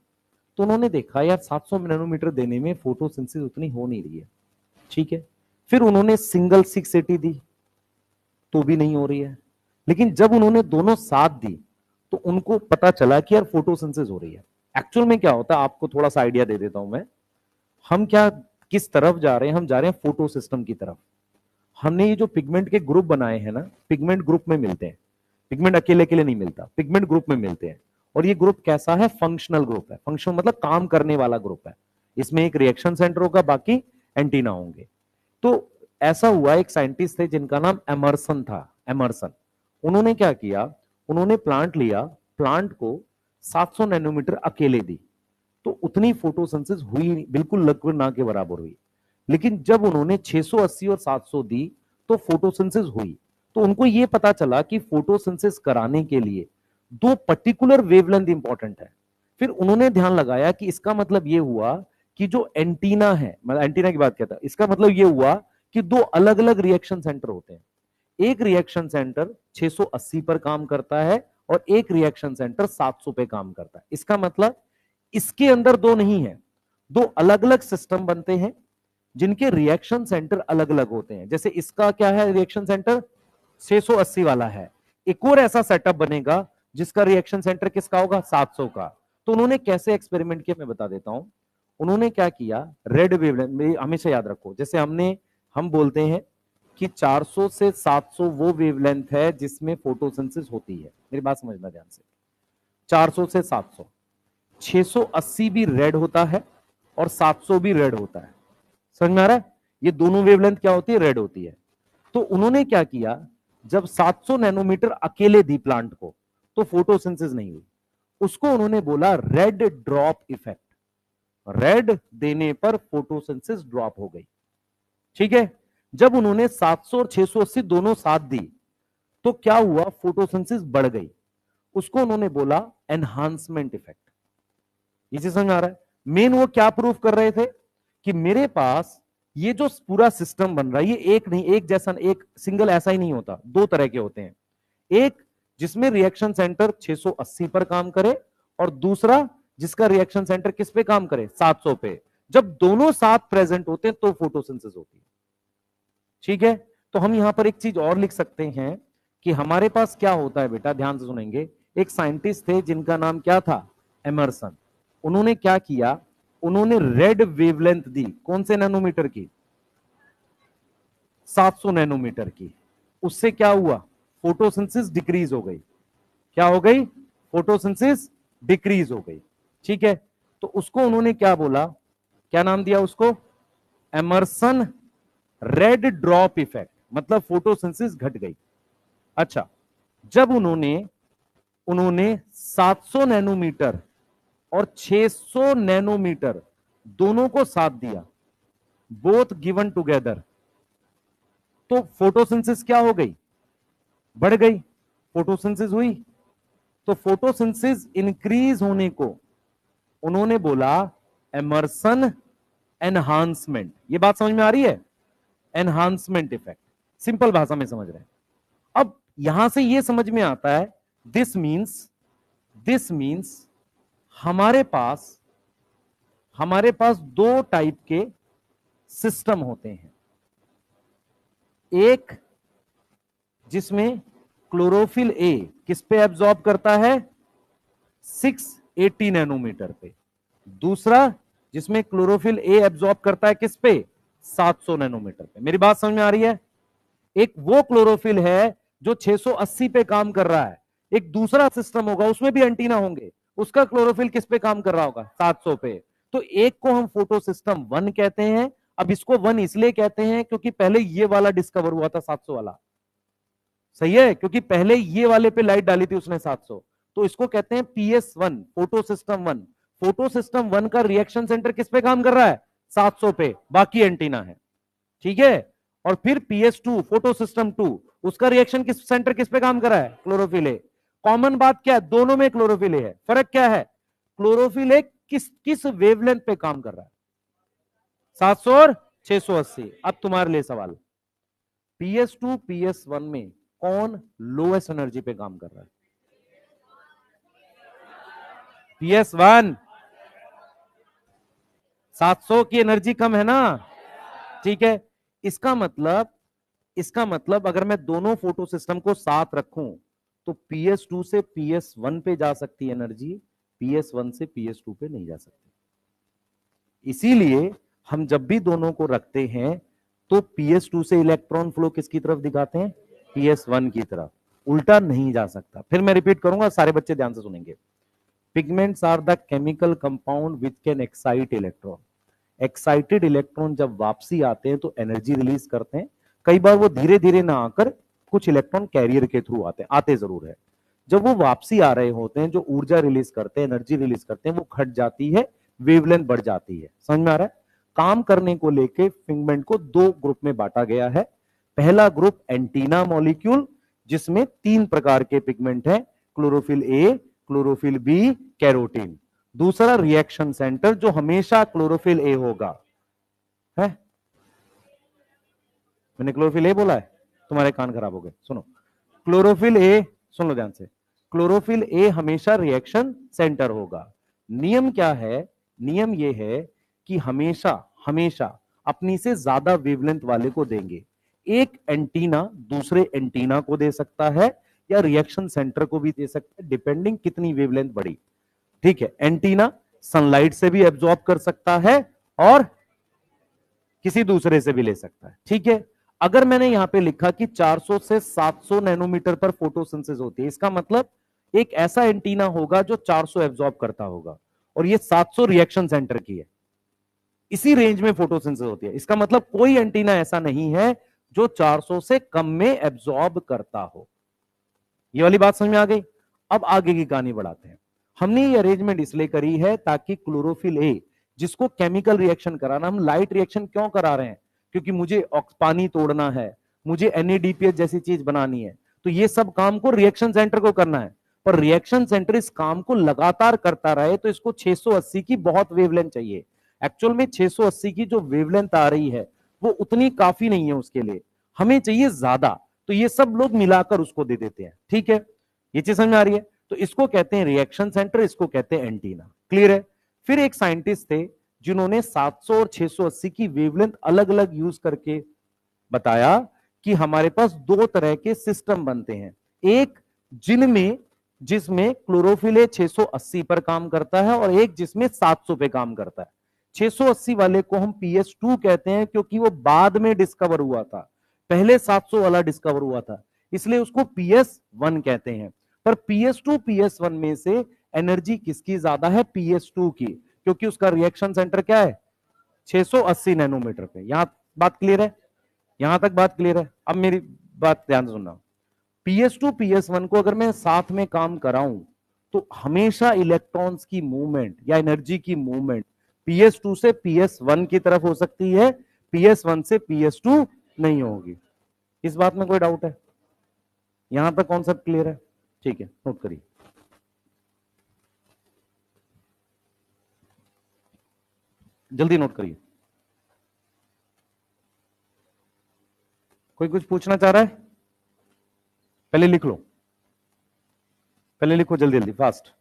तो उन्होंने देखा यार 700 नैनोमीटर देने में फोटोसिंथेसिस उतनी हो नहीं रही है। ठीक है? फिर उन्होंने सिंगल 680 दी, तो भी नहीं हो रही है। लेकिन जब उन्होंने दोनों साथ दी, तो उनको पता चला कि यार फोटोसिंथेसिस हो रही है। एक्चुअल में क्या होता है, आपको थोड़ा सा आइडिया दे देता हूं मैं। हम क्या, किस तरफ जा रहे हैं? हम जा रहे हैं फोटो सिस्टम की तरफ। हमने ये जो पिगमेंट के ग्रुप बनाए हैं ना, पिगमेंट ग्रुप में मिलते हैं। पिगमेंट अकेले अकेले नहीं मिलता, पिगमेंट ग्रुप में मिलते हैं। और ये ग्रुप कैसा है? फंक्शनल ग्रुप है। फंक्शनल मतलब काम करने वाला ग्रुप है। इसमें एक रिएक्शन सेंटर होगा, बाकी एंटीना होंगे। तो ऐसा हुआ, एक साइंटिस्ट थे जिनका नाम एमरसन था, एमरसन। उन्होंने क्या किया, उन्होंने प्लांट लिया, प्लांट को 700 नैनोमीटर अकेले दी, तो उतनी फोटोसिंथेसिस हुई नहीं, बिल्कुल लगभग ना के बराबर हुई। लेकिन जब उन्होंने 680 और 700 दी, तो फोटोसिंथेसिस हुई। तो उनको यह पता चला कि फोटोसिंथेसिस कराने के लिए दो पर्टिकुलर वेवलेंथ इंपॉर्टेंट है। फिर उन्होंने ध्यान लगाया कि इसका मतलब यह हुआ कि जो एंटीना है, मतलब एंटीना की बात कहता है, इसका मतलब यह हुआ कि दो अलग अलग रिएक्शन सेंटर होते हैं। एक रिएक्शन सेंटर 680 पर काम करता है और एक रिएक्शन सेंटर 700 पे काम करता है। इसका मतलब इसके अंदर दो नहीं है, दो अलग अलग सिस्टम बनते हैं जिनके रिएक्शन सेंटर अलग अलग होते हैं। जैसे इसका क्या है, रिएक्शन सेंटर 680 वाला है, एक और ऐसा सेटअप बनेगा जिसका रिएक्शन सेंटर किसका होगा, 700 का। तो उन्होंने कैसे एक्सपेरिमेंट किया मैं बता देता हूं। उन्होंने क्या किया, रेड वेवलेंथ, हमेशा याद रखो, जैसे हम बोलते हैं कि 400 से 700 वो वेवलेंथ है जिसमें फोटोसिंथेसिस होती है। मेरी बात समझना ध्यान से, 400 से 700। 680 भी रेड होता है और 700 भी रेड होता है। समझ में आ रहा है? ये दोनों वेवलेंथ क्या होती है, रेड होती है। तो उन्होंने क्या किया, जब 700 नैनोमीटर अकेले दी प्लांट को, तो फोटोसिंथेसिस नहीं हुई। उसको उन्होंने बोला रेड ड्रॉप इफेक्ट। रेड देने पर फोटोसिंथेसिस ड्रॉप हो गई। ठीक है? जब उन्होंने 700 और 680 दोनों साथ दी, तो क्या हुआ, फोटोसिंथेसिस बढ़ गई। उसको उन्होंने बोला एनहांसमेंट इफेक्ट। इसे समझ आ रहा है? मेन वो क्या प्रूफ कर रहे थे कि मेरे पास ये जो पूरा सिस्टम बन रहा है, ये एक नहीं, एक जैसा, एक सिंगल ऐसा ही नहीं होता, दो तरह के होते हैं। एक जिसमें रिएक्शन सेंटर 680 पर काम करे, और दूसरा जिसका रिएक्शन सेंटर किस पे काम करे, 700 पे। जब दोनों साथ प्रेजेंट होते हैं तो फोटोसिंथेसिस होती है। ठीक है? तो हम यहां पर एक चीज और लिख सकते हैं कि हमारे पास क्या होता है बेटा, ध्यान से सुनेंगे। एक साइंटिस्ट थे जिनका नाम क्या था, एमरसन। उन्होंने क्या किया, उन्होंने रेड वेवलेंथ दी, कौन से नैनोमीटर की, 700 नैनोमीटर की। उससे क्या हुआ, फोटोसिंथेसिस डिक्रीज हो गई। क्या हो गई, फोटोसिंथेसिस डिक्रीज हो गई। ठीक है, तो उसको उन्होंने क्या बोला, क्या नाम दिया उसको, एमर्सन रेड ड्रॉप इफेक्ट, मतलब फोटोसिंथेसिस घट गई। अच्छा, जब उन्होंने उन्होंने 700 नैनोमीटर और 600 नैनोमीटर दोनों को साथ दिया, बोथ गिवन टुगेदर, तो फोटोसिंथेसिस क्या हो गई, बढ़ गई, फोटोसिंथेसिस हुई। तो फोटोसिंथेसिस इंक्रीज होने को उन्होंने बोला एमर्सन एनहांसमेंट। ये बात समझ में आ रही है, एनहांसमेंट इफेक्ट, सिंपल भाषा में समझ रहे हैं। अब यहां से ये समझ में आता है, दिस मीन्स हमारे पास दो टाइप के सिस्टम होते हैं। एक जिसमें क्लोरोफिल ए किस पे एब्जॉर्ब करता है, 680 नैनोमीटर पे। दूसरा जिसमें क्लोरोफिल ए एब्जॉर्ब करता है किस पे, 700 नैनोमीटर पे। मेरी बात समझ में आ रही है। एक वो क्लोरोफिल है जो 680 पे काम कर रहा है, एक दूसरा सिस्टम होगा उसमें भी एंटीना होंगे, उसका क्लोरोफिल किस पे काम कर रहा होगा, 700 पे। तो एक को हम फोटो सिस्टम 1 कहते हैं। अब इसको 1 इसलिए कहते हैं क्योंकि पहले ये वाला डिस्कवर हुआ था, 700 वाला। सही है, क्योंकि पहले ये वाले पे लाइट डाली थी उसने 700, तो इसको कहते हैं PS1, photo system 1। Photo system 1 का रिएक्शन सेंटर किस पे काम कर रहा है, 700 पे, बाकी एंटीना है। ठीक है, और फिर PS2 फोटो सिस्टम 2, उसका रिएक्शन किस सेंटर किस पे काम कर रहा है, क्लोरोफिल ए। कॉमन बात क्या है, दोनों में क्लोरोफिल ए है, फर्क क्या है, क्लोरोफिल ए किस किस वेवलेंथ पे काम कर रहा है, 700 और 680। अब तुम्हारे लिए सवाल, PS2 PS1 में कौन लोएस्ट एनर्जी पे काम कर रहा है, PS1। 700 की एनर्जी कम है ना, ठीक है। इसका मतलब अगर मैं दोनों फोटो सिस्टम को साथ रखूं तो PS2 से PS1 पे जा सकती है एनर्जी, PS1 से PS2 पे नहीं जा सकती। इसीलिए हम जब भी दोनों को रखते हैं तो PS2 से इलेक्ट्रॉन फ्लो किसकी तरफ दिखाते हैं, PS1 की तरफ, उल्टा नहीं जा सकता। फिर मैं रिपीट करूंगा, सारे बच्चे ध्यान से सुनेंगे। Pigments are the chemical compound which can excite electron. Excited electron जब वापसी आते हैं तो एनर्जी रिलीज करते हैं। कई बार वो धीरे धीरे ना आकर कुछ इलेक्ट्रॉन कैरियर के थ्रू आते जरूर है। जब वो वापसी आ रहे होते हैं, जो ऊर्जा रिलीज करते हैं, एनर्जी रिलीज करते हैं, वो घट जाती है, वेवलेंथ बढ़ जाती है। समझ में आ रहा है। काम करने को लेके पिगमेंट को दो ग्रुप में बांटा गया है। पहला ग्रुप एंटीना मॉलिक्यूल, जिसमें 3 प्रकार के पिगमेंट हैं, chlorophyll A, chlorophyll B, carotene. दूसरा रिएक्शन सेंटर, जो हमेशा क्लोरोफिल ए होगा, है। मैंने क्लोरोफिल ए बोला है, तुम्हारे कान खराब हो गए, सुनो। क्लोरोफिल ए, सुन लो ध्यान से, क्लोरोफिल ए हमेशा रिएक्शन सेंटर होगा। नियम क्या है, नियम ये है कि हमेशा हमेशा अपनी से ज्यादा वेवलेंथ वाले को देंगे। एक एंटीना दूसरे एंटीना को दे सकता है या रिएक्शन सेंटर को भी दे सकता है, डिपेंडिंग कितनी वेवलेंथ बड़ी। ठीक है, एंटीना सनलाइट से भी एब्जॉर्ब कर सकता है और किसी दूसरे से भी ले सकता है। ठीक है, अगर मैंने यहां पे लिखा कि 400 से 700 नैनोमीटर पर फोटोसिंथेसिस होती है, इसका मतलब एक ऐसा एंटीना होगा जो 400 एब्जॉर्ब करता होगा और ये 700 रिएक्शन सेंटर की है। इसी रेंज में फोटोसिंथेसिस होती है। इसका मतलब कोई एंटीना ऐसा नहीं है जो 400 से कम में एब्जॉर्ब करता हो। ये वाली बात समझ में आ गई। अब आगे की कहानी बढ़ाते हैं। हमने ये अरेंजमेंट इसलिए करी है ताकि क्लोरोफिल ए, जिसको केमिकल रिएक्शन कराना, हम लाइट रिएक्शन क्यों करा रहे हैं, क्योंकि मुझे पानी तोड़ना है, मुझे NADPH जैसी चीज बनानी है, तो ये सब काम को रिएक्शन सेंटर को करना है। पर रिएक्शन सेंटर इस काम को लगातार करता रहे तो इसको 680 की बहुत वेवलेंथ चाहिए। एक्चुअल में 680 की जो वेवलेंथ आ रही है वो उतनी काफी नहीं है उसके लिए, हमें चाहिए ज्यादा। तो ये सब लोग मिलाकर उसको दे देते हैं। ठीक है, ये चीज समझ में आ रही है। तो इसको कहते हैं रिएक्शन सेंटर, इसको कहते हैं एंटीना। क्लियर है। फिर एक साइंटिस्ट थे जिन्होंने 700 और 680 की वेवलेंथ अलग अलग यूज करके बताया कि हमारे पास दो तरह के सिस्टम बनते हैं। एक जिसमें क्लोरोफिल ए 680 पर काम करता है और एक जिसमें 700 पे काम करता है। 680 वाले को हम PS2 कहते हैं क्योंकि वो बाद में डिस्कवर हुआ था। पहले 700 वाला डिस्कवर हुआ था, इसलिए उसको PS1 कहते हैं। पर PS2 PS1 में से एनर्जी किसकी ज्यादा है? PS2 की, क्योंकि उसका रिएक्शन सेंटर क्या है? 680 नैनोमीटर पे। यहां बात क्लियर है? यहां तक बात क्लियर है? अब मेरी बात ध्यान से सुनना। PS2 PS1 को अगर मैं साथ में काम कराऊं तो हमेशा इलेक्ट्रॉन्स की मूवमेंट या एनर्जी की मूवमेंट PS2 से PS1 की तरफ हो सकती है, PS1 से PS2 नहीं होगी। इस बात में कोई डाउट है? यहां तक कॉन्सेप्ट क्लियर है? ठीक है, नोट करिए। जल्दी नोट करिए। कोई कुछ पूछना चाह रहा है? पहले लिख लो, पहले लिखो, जल्दी जल्दी फास्ट।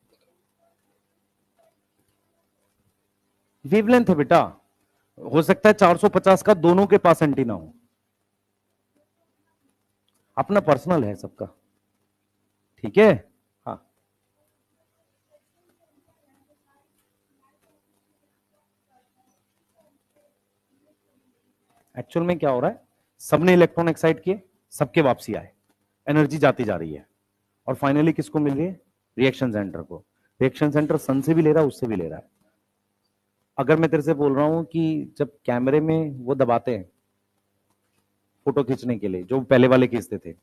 वेवलेंथ है बेटा, हो सकता है 450 का दोनों के पास एंटीना हो, अपना पर्सनल है सबका। ठीक है? हाँ। एक्चुअल में क्या हो रहा है, सबने इलेक्ट्रॉन एक्साइट किए, सबके वापसी आए, एनर्जी जाती जा रही है, और फाइनली किसको मिल रही है? रिएक्शन सेंटर को। रिएक्शन सेंटर सन से भी ले रहा है, उससे भी ले रहा है। अगर मैं तेरे से बोल रहा हूं कि जब कैमरे में वो दबाते हैं फोटो खींचने के लिए, जो पहले वाले खींचते थे,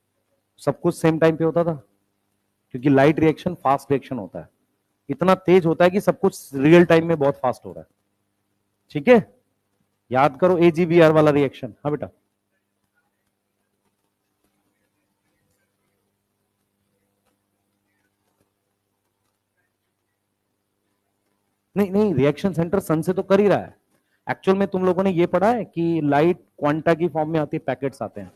सब कुछ सेम टाइम पे होता था, क्योंकि लाइट रिएक्शन फास्ट रिएक्शन होता है, इतना तेज होता है कि सब कुछ रियल टाइम में बहुत फास्ट हो रहा है। ठीक है? याद करो AGBR वाला रिएक्शन। हाँ बेटा। नहीं नहीं, रिएक्शन सेंटर सन से तो कर ही रहा है। एक्चुअल में तुम लोगों ने ये पढ़ा है कि लाइट क्वांटा की फॉर्म में आती है, पैकेट्स आते हैं।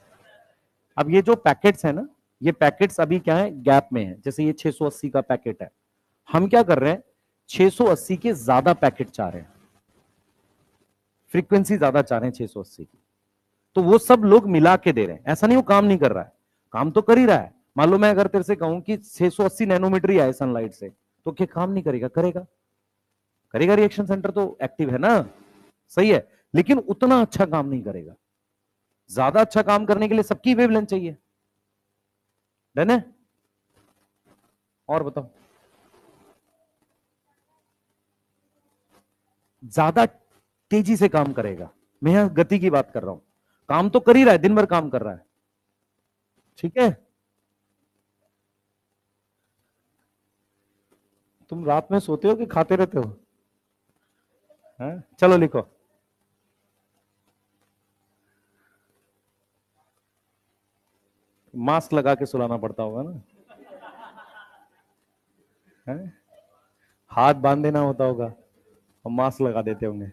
अब ये जो पैकेट्स है ना, ये पैकेट्स अभी क्या है? गैप में है। जैसे ये 680 का पैकेट है, हम क्या कर रहे हैं? 680 के ज्यादा पैकेट चाह रहे हैं, फ्रीक्वेंसी ज्यादा चाह रहे हैं 680 की। तो वो सब लोग मिला के दे रहे हैं, ऐसा नहीं वो काम नहीं कर रहा है, काम तो कर ही रहा है। मान लो मैं अगर तेरे से कहूं कि 680 नैनोमीटर ही आए सनलाइट से, तो क्या काम नहीं करेगा? करेगा, करेगा। रिएक्शन सेंटर तो एक्टिव है ना, सही है, लेकिन उतना अच्छा काम नहीं करेगा। ज्यादा अच्छा काम करने के लिए सबकी वेवलेंथ चाहिए। डन है? और बताओ। ज्यादा तेजी से काम करेगा। मैं यहां गति की बात कर रहा हूं, काम तो कर ही रहा है, दिन भर काम कर रहा है। ठीक है? तुम रात में सोते हो कि खाते रहते हो? है? चलो लिखो। मास्क लगा के सुलाना पड़ता होगा ना? है? हाथ बांध देना होता होगा और मास्क लगा देते होंगे।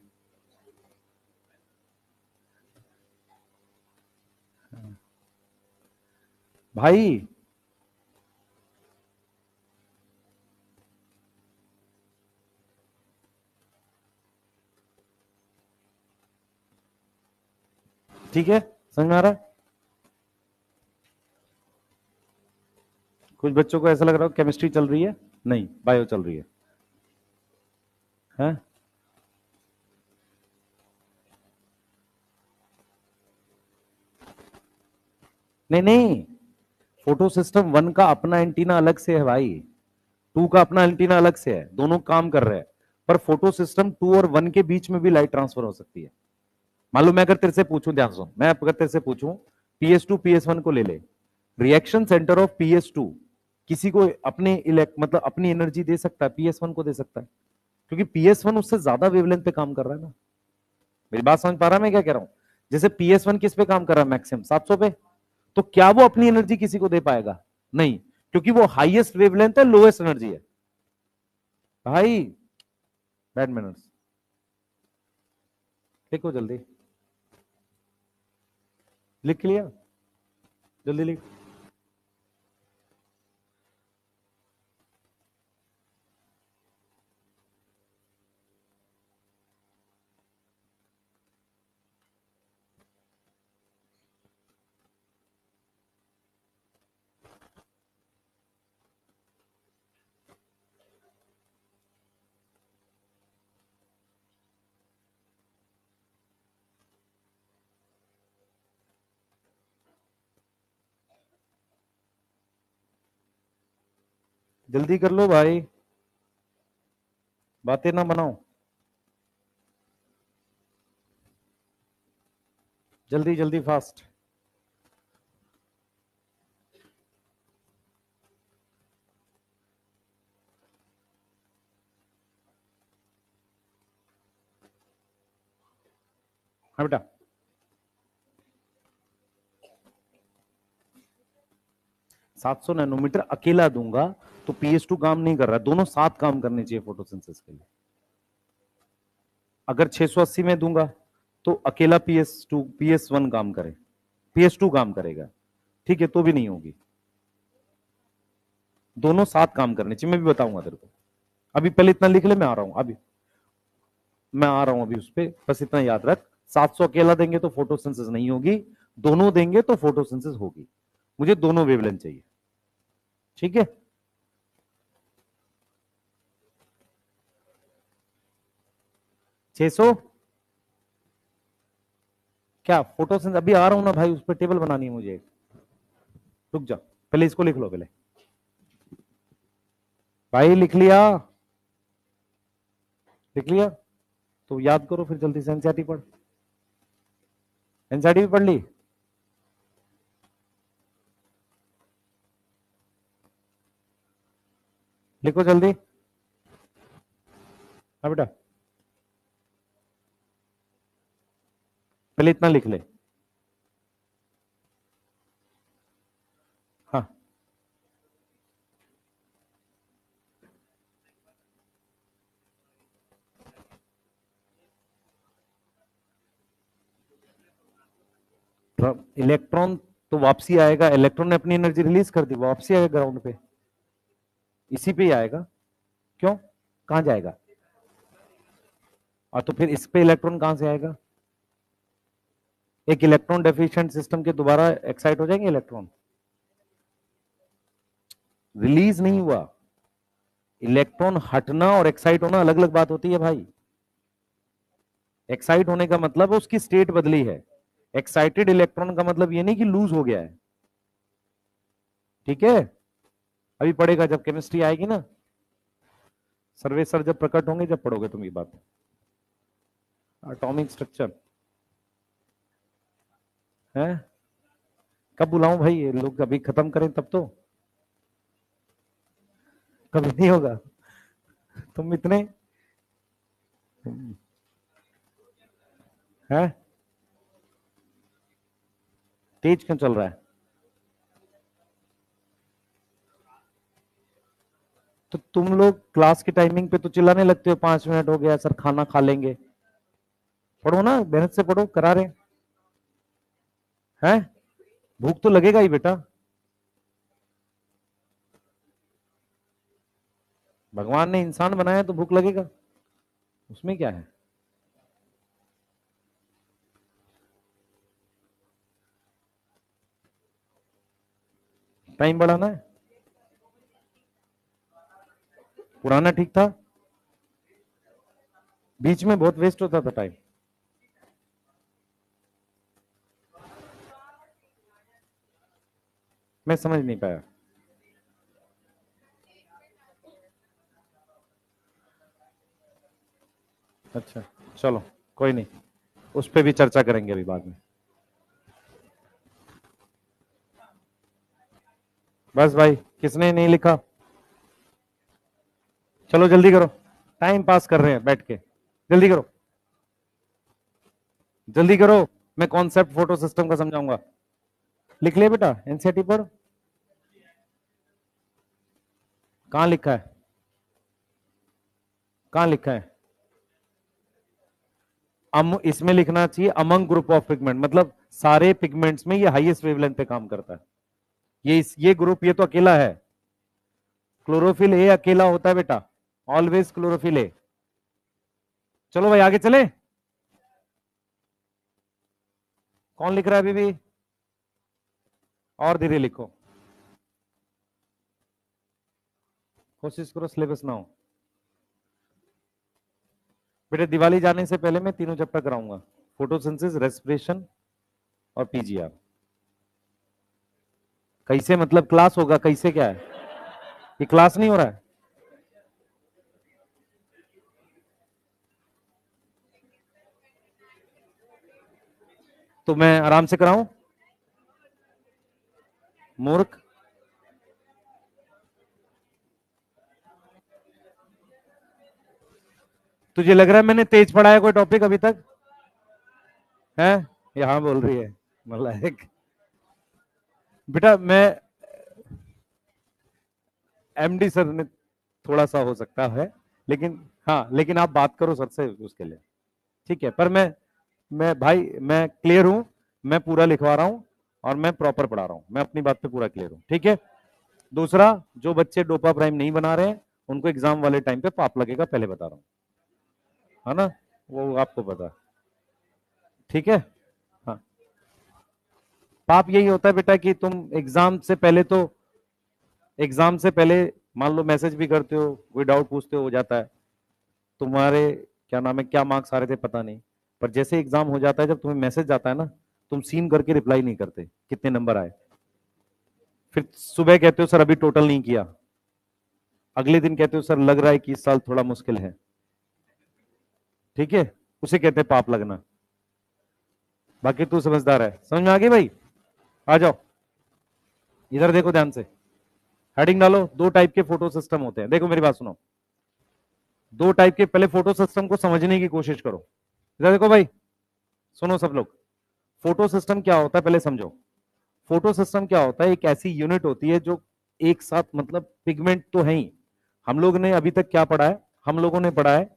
भाई ठीक है, समझ में आ रहा है? कुछ बच्चों को ऐसा लग रहा हो केमिस्ट्री चल रही है, नहीं बायो चल रही है? नहीं नहीं, फोटो सिस्टम 1 का अपना एंटीना अलग से है भाई, 2 का अपना एंटीना अलग से है, दोनों काम कर रहे हैं। पर फोटो सिस्टम 2 और 1 के बीच में भी लाइट ट्रांसफर हो सकती है। मान लो मैं अगर तेरे से पूछूं, ध्यान सुन, मैं अगर तेरे से पूछूं PS2 PS1 को ले ले, रिएक्शन सेंटर ऑफ PS2 किसी को अपने इलेक्ट मतलब अपनी एनर्जी दे सकता है, PS1 को दे सकता है, क्योंकि PS1 उससे ज्यादा वेवलेंथ पे काम कर रहा है ना। मेरी बात समझ पा रहा है मैं क्या कह रहा हूं? जैसे PS1 किस पे काम कर रहा है? मैक्सिमम 700 पे। तो क्या वो अपनी एनर्जी किसी को दे पाएगा? नहीं, क्योंकि वो हाईएस्ट वेवलेंथ है, लोएस्ट एनर्जी है। भाई 10 मिनट्स, लिखो जल्दी। लिख लिया? जल्दी लिख। जल्दी कर लो भाई, बातें ना बनाओ, जल्दी जल्दी फास्ट। हाँ बेटा, 700 नैनोमीटर अकेला दूंगा तो PS2 काम नहीं कर रहा, दोनों साथ काम करने चाहिए फोटोसिंथेसिस के लिए। अगर 680 में दूंगा तो अकेला PS1 काम करे, PS2 काम करेगा, ठीक है, तो भी नहीं होगी, दोनों साथ काम करने चाहिए। मैं भी बताऊंगा तेरे को, अभी पहले इतना लिख ले, मैं आ रहा हूं अभी, मैं आ रहा हूं अभी उस पर, बस इतना याद रख। 700 अकेला देंगे तो फोटोसिंथेसिस नहीं होगी, दोनों देंगे तो फोटोसिंथेसिस होगी, मुझे दोनों वेवलेंथ चाहिए, ठीक है। छह सौ क्या फोटोसिंथेसिस, अभी आ रहा हूं ना भाई, उस पर टेबल बनानी है मुझे, रुक जा, पहले इसको लिख लो, पहले भाई लिख लिया, लिख लिया तो याद करो फिर जल्दी से, एनसीईआरटी पढ़, एनसीईआरटी भी पढ़ ली। लिखो जल्दी, हाँ बेटा, पहले इतना लिख ले। हाँ, इलेक्ट्रॉन तो वापसी आएगा, इलेक्ट्रॉन ने अपनी एनर्जी रिलीज कर दी, वापसी आएगा ग्राउंड पे, इसी पे ही आएगा, क्यों, कहां जाएगा, और तो फिर इस पे इलेक्ट्रॉन कहां से आएगा, एक इलेक्ट्रॉन डेफिशिएंट सिस्टम के दोबारा एक्साइट हो जाएंगे इलेक्ट्रॉन, रिलीज नहीं हुआ, इलेक्ट्रॉन हटना और एक्साइट होना अलग अलग बात होती है भाई। एक्साइट होने का मतलब है उसकी स्टेट बदली है, एक्साइटेड इलेक्ट्रॉन का मतलब ये नहीं कि लूज हो गया है, ठीक है। अभी पढ़ेगा जब केमिस्ट्री आएगी ना, सर्वेसर जब प्रकट होंगे जब पढ़ोगे तुम ये बात। एटॉमिक स्ट्रक्चर है, कब बुलाऊं भाई, ये लोग अभी खत्म करें तब तो, कभी नहीं होगा, तुम इतने है, तेज क्यों चल रहा है, तो तुम लोग क्लास की टाइमिंग पे तो चिल्लाने लगते हो, 5 मिनट हो गया सर, खाना खा लेंगे, पढ़ो ना, मेहनत से पढ़ो, करा रहे हैं, भूख तो लगेगा ही बेटा, भगवान ने इंसान बनाया तो भूख लगेगा, उसमें क्या है। टाइम बढ़ाना है, पुराना ठीक था, बीच में बहुत वेस्ट होता था टाइम, मैं समझ नहीं पाया। अच्छा, चलो कोई नहीं, उस पर भी चर्चा करेंगे अभी बाद में। बस भाई, किसने नहीं लिखा, चलो जल्दी करो, टाइम पास कर रहे हैं बैठ के, जल्दी करो, जल्दी करो, मैं कॉन्सेप्ट फोटो सिस्टम का समझाऊंगा। लिख लिया बेटा, एनसीईआरटी पढ़, कहां लिखा है, कहां लिखा है, इसमें लिखना चाहिए अमंग ग्रुप ऑफ पिगमेंट, मतलब सारे पिगमेंट्स में ये हाईएस्ट वेवलेंथ पे काम करता है, ये ग्रुप, ये तो अकेला है, क्लोरोफिल ए अकेला होता है बेटा, ऑलवेज क्लोरोफिल ए। चलो भाई आगे चले, कौन लिख रहा है अभी भी, और धीरे लिखो, कोशिश करो सिलेबस ना हो बेटे। दिवाली जाने से पहले मैं तीनों चैप्टर कराऊंगा, फोटोसिंथेसिस, रेस्पिरेशन और पीजीआर। कैसे मतलब क्लास होगा, कैसे क्या है, ये क्लास नहीं हो रहा है? तो मैं आराम से कराऊं? मूर्ख। तुझे लग रहा है मैंने तेज पढ़ाया कोई टॉपिक अभी तक है? यहां बोल रही है मलाइक। बेटा मैं एमडी सर ने थोड़ा सा हो सकता है, लेकिन हाँ, लेकिन आप बात करो सर से उसके लिए, ठीक है। पर मैं भाई मैं क्लियर हूं, मैं पूरा लिखवा रहा हूं और मैं प्रॉपर पढ़ा रहा हूं, मैं अपनी बात पे पूरा क्लियर हूं, ठीक है। दूसरा, जो बच्चे डोपा प्राइम नहीं बना रहे हैं उनको एग्जाम वाले टाइम पे पाप लगेगा, पहले बता रहा हूं, है ना, वो आपको पता, ठीक है। हाँ, पाप यही होता है बेटा कि तुम एग्जाम से पहले तो, एग्जाम से पहले मान लो मैसेज भी करते हो, कोई डाउट पूछते हो जाता है, तुम्हारे क्या नाम है, क्या मार्क्स आ रहे थे पता नहीं, पर जैसे एग्जाम हो जाता है, जब तुम्हें मैसेज आता है ना, तुम सीन करके रिप्लाई नहीं करते कितने नंबर आए, फिर सुबह कहते हो सर अभी टोटल नहीं किया, अगले दिन कहते हो सर लग रहा है कि इस साल थोड़ा मुश्किल है, ठीक है, उसे कहते हैं पाप लगना। बाकी तू समझदार है, समझ में आ गई भाई? आ जाओ, इधर देखो ध्यान से, हेडिंग डालो। दो टाइप के फोटो सिस्टम होते हैं, देखो मेरी बात सुनो, दो टाइप के, पहले फोटो सिस्टम को समझने की कोशिश करो। इधर देखो भाई, सुनो सब लोग, फोटो सिस्टम क्या होता है पहले समझो। फोटो सिस्टम क्या होता है, एक ऐसी यूनिट होती है जो एक साथ, मतलब पिगमेंट तो है ही, हम लोग ने अभी तक क्या पढ़ा है, हम लोगों ने पढ़ा है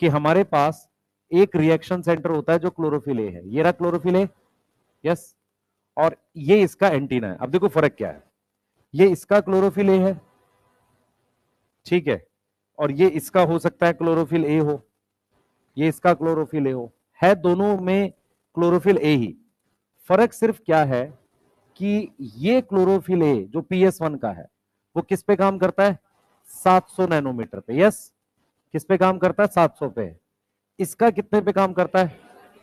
कि हमारे पास एक रिएक्शन सेंटर होता है जो क्लोरोफिल ए है, ये रहा क्लोरोफिल ए, यस, और ये इसका एंटीना है। अब देखो फर्क क्या है, ये इसका क्लोरोफिल ए है, ठीक है, और ये इसका हो सकता है क्लोरोफिल ए हो, ये इसका क्लोरोफिल ए हो, है दोनों में क्लोरोफिल ए ही। फर्क सिर्फ क्या है कि ये क्लोरोफिल ए जो PS1 का है वो किस पे काम करता है, 700 नैनोमीटर पे, यस, किस पे काम करता है, 700 पे। इसका कितने पे काम करता है,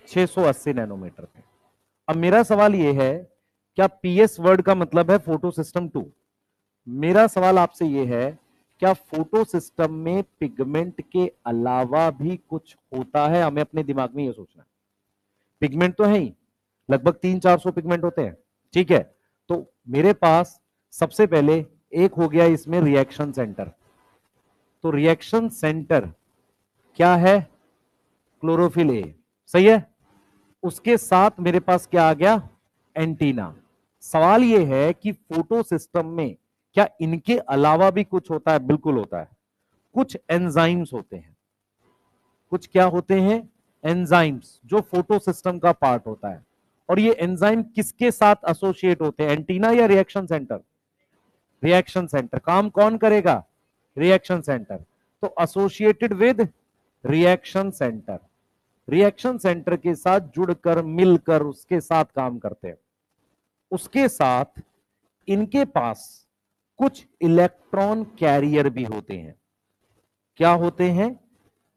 680 नैनोमीटर पे। अब मेरा सवाल ये है, क्या PS वर्ड का मतलब है फोटो सिस्टम 2? मेरा सवाल आपसे ये है, क्या फोटो सिस्टम में पिगमेंट के अलावा भी कुछ होता है? हमें अपने दिमाग में ये सोचना है। पिगमेंट तो है ही, लगभग 300-400 पिगमेंट होते हैं, ठीक है। तो मेरे पास सबसे पहले एक हो गया इसमें रिएक्शन सेंटर, तो रिएक्शन सेंटर क्या है, क्लोरोफिल ए, सही है। उसके साथ मेरे पास क्या आ गया, एंटीना। सवाल यह है कि फोटो सिस्टम में क्या इनके अलावा भी कुछ होता है? बिल्कुल होता है, कुछ एंजाइम्स होते हैं, कुछ क्या होते हैं, एंजाइम्स, जो फोटो सिस्टम का पार्ट होता है। और ये एंजाइम किसके साथ एसोसिएट होते हैं, एंटीना या रिएक्शन सेंटर? Reaction centre. काम कौन करेगा, रिएक्शन सेंटर। तो associated with reaction centre, reaction centre के साथ जुड़कर मिलकर उसके साथ काम करते हैं। उसके साथ इनके पास कुछ इलेक्ट्रॉन कैरियर भी होते हैं। क्या होते हैं,